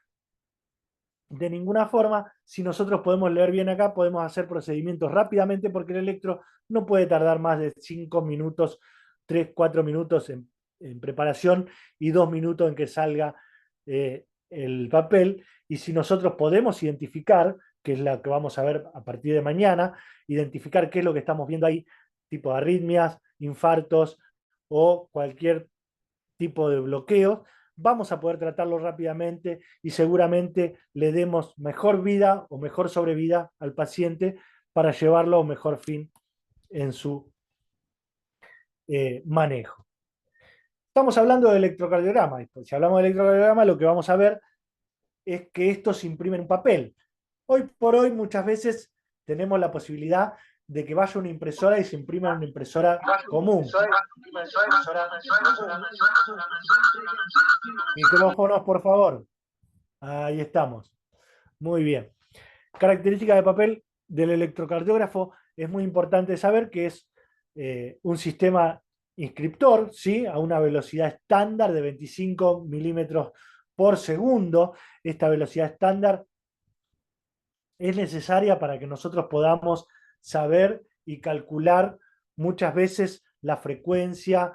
de ninguna forma. Si nosotros podemos leer bien acá, podemos hacer procedimientos rápidamente porque el electro no puede tardar más de 5 minutos, 3, 4 minutos en preparación y 2 minutos en que salga el papel. Y si nosotros podemos identificar, que es la que vamos a ver a partir de mañana, identificar qué es lo que estamos viendo ahí, tipo de arritmias, infartos o cualquier tipo de bloqueo, vamos a poder tratarlo rápidamente y seguramente le demos mejor vida o mejor sobrevida al paciente para llevarlo a un mejor fin en su manejo. Estamos hablando de electrocardiograma. Si hablamos de electrocardiograma, lo que vamos a ver es que esto se imprime en un papel. Hoy por hoy muchas veces tenemos la posibilidad de que vaya una impresora y se imprima en una impresora común. Micrófonos, por favor. Ahí estamos. Muy bien. Característica de papel del electrocardiógrafo, es muy importante saber que es un sistema inscriptor, ¿sí? A una velocidad estándar de 25 milímetros por segundo. Esta velocidad estándar es necesaria para que nosotros podamos saber y calcular muchas veces la frecuencia,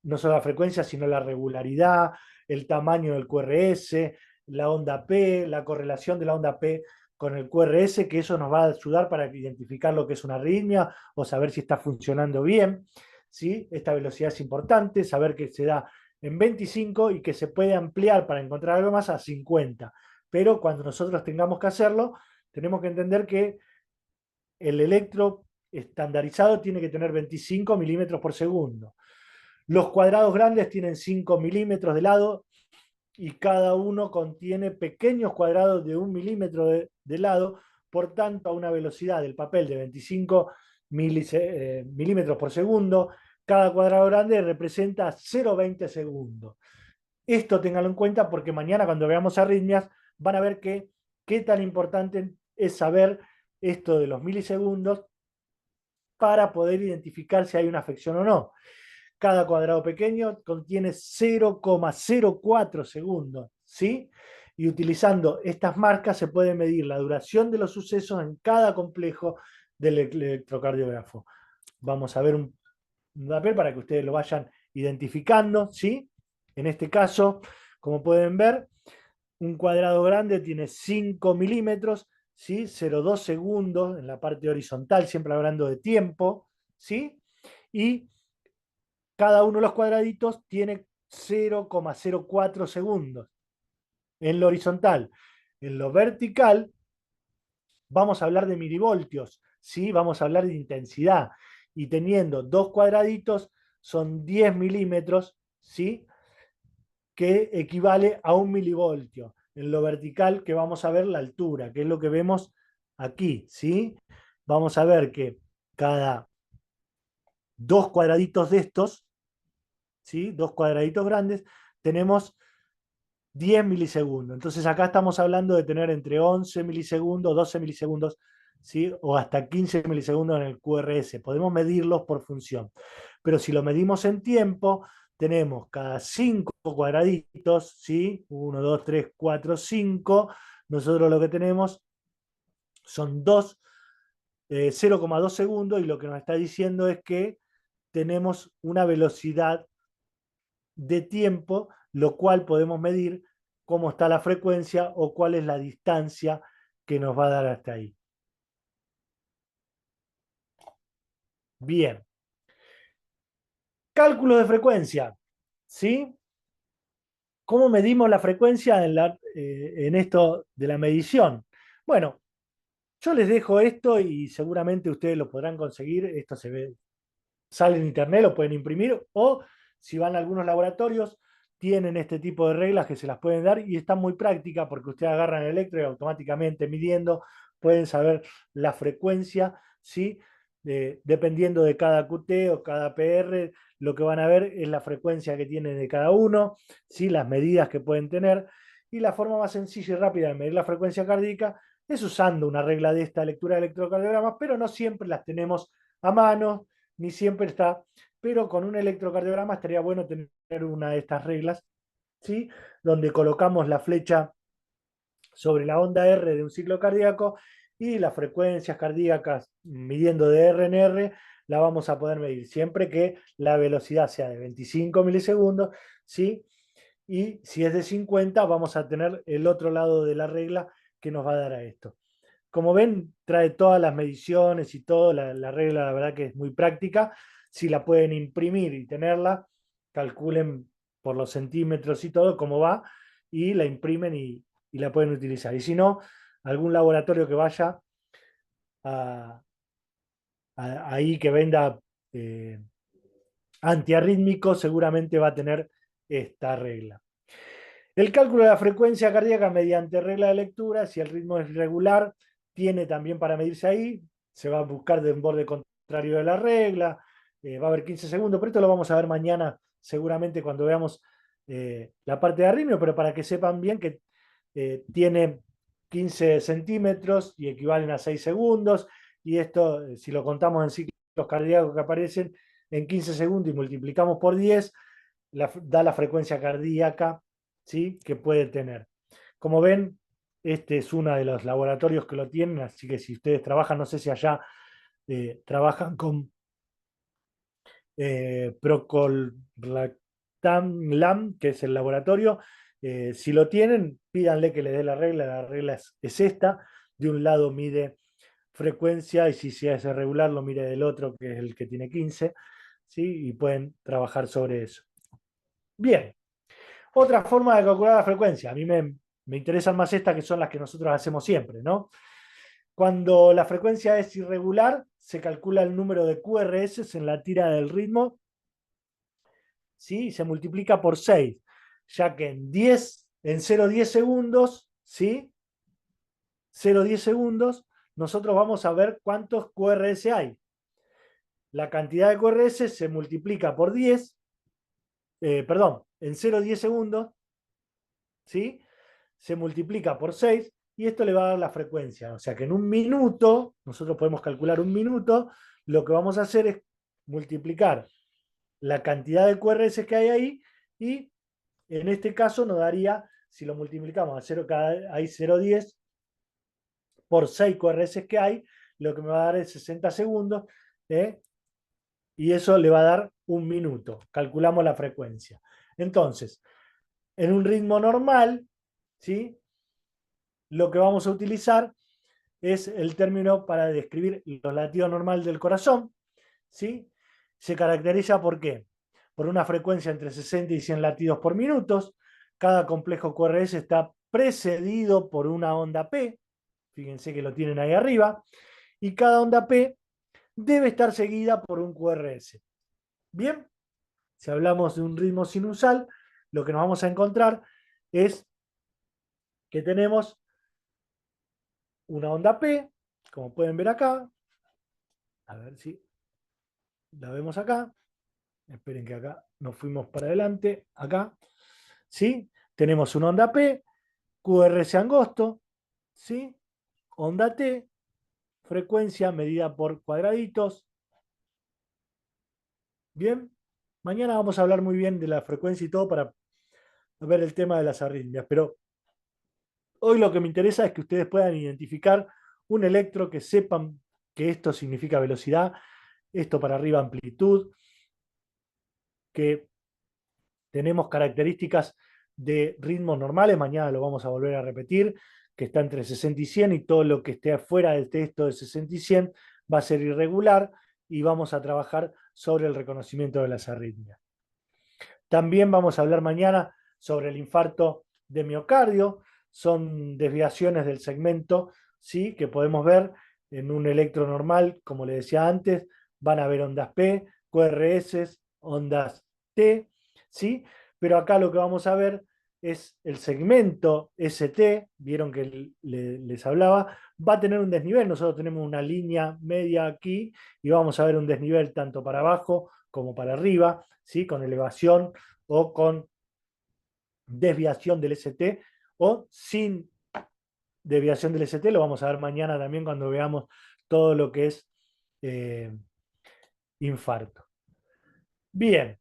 no solo la frecuencia, sino la regularidad, el tamaño del QRS, la onda P, la correlación de la onda P con el QRS, que eso nos va a ayudar para identificar lo que es una arritmia o saber si está funcionando bien, ¿sí? Esta velocidad es importante, saber que se da en 25 y que se puede ampliar para encontrar algo más a 50. Pero cuando nosotros tengamos que hacerlo, tenemos que entender que el electro estandarizado tiene que tener 25 milímetros por segundo. Los cuadrados grandes tienen 5 milímetros de lado y cada uno contiene pequeños cuadrados de 1 milímetro de lado. Por tanto, a una velocidad del papel de 25 milímetros por segundo, cada cuadrado grande representa 0,20 segundos. Esto ténganlo en cuenta porque mañana cuando veamos arritmias van a ver qué tan importante es saber esto de los milisegundos para poder identificar si hay una afección o no. Cada cuadrado pequeño contiene 0,04 segundos, ¿sí? Y utilizando estas marcas se puede medir la duración de los sucesos en cada complejo del electrocardiógrafo. Vamos a ver un papel para que ustedes lo vayan identificando, ¿sí? En este caso, como pueden ver, un cuadrado grande tiene 5 milímetros, ¿sí? 0,2 segundos en la parte horizontal, siempre hablando de tiempo, ¿sí? Y cada uno de los cuadraditos tiene 0,04 segundos en lo horizontal. En lo vertical vamos a hablar de milivoltios, ¿sí? Vamos a hablar de intensidad. Y teniendo dos cuadraditos son 10 milímetros, ¿sí? Que equivale a 1 milivoltio. En lo vertical que vamos a ver la altura, que es lo que vemos aquí, ¿sí? Vamos a ver que cada dos cuadraditos de estos, ¿sí? Dos cuadraditos grandes, tenemos 10 milisegundos. Entonces acá estamos hablando de tener entre 11 milisegundos, 12 milisegundos, ¿sí? O hasta 15 milisegundos en el QRS. Podemos medirlos por función. Pero si lo medimos en tiempo, tenemos cada 5 cuadraditos, ¿sí? 1, 2, 3, 4, 5. Nosotros lo que tenemos son 0,2 segundos y lo que nos está diciendo es que tenemos una velocidad de tiempo, lo cual podemos medir cómo está la frecuencia o cuál es la distancia que nos va a dar hasta ahí. Bien. Cálculo de frecuencia. ¿Sí? ¿Cómo medimos la frecuencia en esto de la medición? Bueno, yo les dejo esto y seguramente ustedes lo podrán conseguir. Esto se ve, sale en internet, lo pueden imprimir o si van a algunos laboratorios tienen este tipo de reglas que se las pueden dar y están muy prácticas porque ustedes agarran el electro y automáticamente midiendo pueden saber la frecuencia, ¿sí? Dependiendo de cada QT o cada PR, lo que van a ver es la frecuencia que tiene de cada uno, ¿sí? Las medidas que pueden tener y la forma más sencilla y rápida de medir la frecuencia cardíaca es usando una regla de esta lectura de electrocardiogramas, pero no siempre las tenemos a mano, ni siempre está, pero con un electrocardiograma estaría bueno tener una de estas reglas, ¿sí? Donde colocamos la flecha sobre la onda R de un ciclo cardíaco y las frecuencias cardíacas midiendo de R en R la vamos a poder medir siempre que la velocidad sea de 25 milisegundos, ¿sí? Y si es de 50 vamos a tener el otro lado de la regla que nos va a dar a esto. Como ven, trae todas las mediciones y todo, la regla la verdad que es muy práctica. Si la pueden imprimir y tenerla, calculen por los centímetros y todo cómo va, y la imprimen y la pueden utilizar. Y si no, algún laboratorio que vaya ahí que venda antiarrítmico seguramente va a tener esta regla. El cálculo de la frecuencia cardíaca mediante regla de lectura, si el ritmo es irregular, tiene también para medirse ahí, se va a buscar de un borde contrario de la regla, va a haber 15 segundos, pero esto lo vamos a ver mañana seguramente cuando veamos la parte de arritmia, pero para que sepan bien que tiene 15 centímetros y equivalen a 6 segundos, y esto, si lo contamos en ciclos cardíacos que aparecen en 15 segundos y multiplicamos por 10, da la frecuencia cardíaca, ¿sí? Que puede tener. Como ven, este es uno de los laboratorios que lo tienen, así que si ustedes trabajan, no sé si allá trabajan con Procolactam LAM, que es el laboratorio, si lo tienen, pídanle que le dé la regla es esta, de un lado mide frecuencia y si se hace regular lo mide del otro, que es el que tiene 15, ¿sí? Y pueden trabajar sobre eso. Bien, otra forma de calcular la frecuencia, a mí me interesan más estas que son las que nosotros hacemos siempre, ¿no? Cuando la frecuencia es irregular, se calcula el número de QRS en la tira del ritmo, ¿sí? Y se multiplica por 6, ya que en 0,10 segundos, ¿sí? 0,10 segundos, nosotros vamos a ver cuántos QRS hay. La cantidad de QRS se multiplica por 10, perdón, en 0,10 segundos, ¿sí? Se multiplica por 6 y esto le va a dar la frecuencia. O sea que en un minuto, nosotros podemos calcular un minuto, lo que vamos a hacer es multiplicar la cantidad de QRS que hay ahí y en este caso nos daría, si lo multiplicamos a 0, hay 0,10 por 6 QRS que hay, lo que me va a dar es 60 segundos y eso le va a dar un minuto. Calculamos la frecuencia. Entonces, en un ritmo normal, ¿sí? Lo que vamos a utilizar es el término para describir los latidos normal del corazón, ¿sí? Se caracteriza ¿por qué? Por una frecuencia entre 60 y 100 latidos por minuto. Cada complejo QRS está precedido por una onda P, fíjense que lo tienen ahí arriba, y cada onda P debe estar seguida por un QRS. Bien, si hablamos de un ritmo sinusal, lo que nos vamos a encontrar es que tenemos una onda P, como pueden ver acá. A ver si la vemos acá. Esperen que acá nos fuimos para adelante. Acá. ¿Sí? Tenemos una onda P, QRS angosto, ¿sí? Onda T, frecuencia medida por cuadraditos. Bien. Mañana vamos a hablar muy bien de la frecuencia y todo para ver el tema de las arritmias. Pero hoy lo que me interesa es que ustedes puedan identificar un electro, que sepan que esto significa velocidad, esto para arriba amplitud, que tenemos características de ritmos normales, mañana lo vamos a volver a repetir, que está entre 60 y 100, y todo lo que esté afuera del texto de 60 y 100 va a ser irregular, y vamos a trabajar sobre el reconocimiento de las arritmias. También vamos a hablar mañana sobre el infarto de miocardio. Son desviaciones del segmento, ¿sí?, que podemos ver en un electro normal, como les decía antes. Van a haber ondas P, QRS, ondas T, ¿sí? Pero acá lo que vamos a ver es el segmento ST, vieron que les hablaba, va a tener un desnivel. Nosotros tenemos una línea media aquí y vamos a ver un desnivel tanto para abajo como para arriba, ¿sí?, con elevación o con desviación del ST, o sin desviación del ST. Lo vamos a ver mañana también cuando veamos todo lo que es infarto. Bien,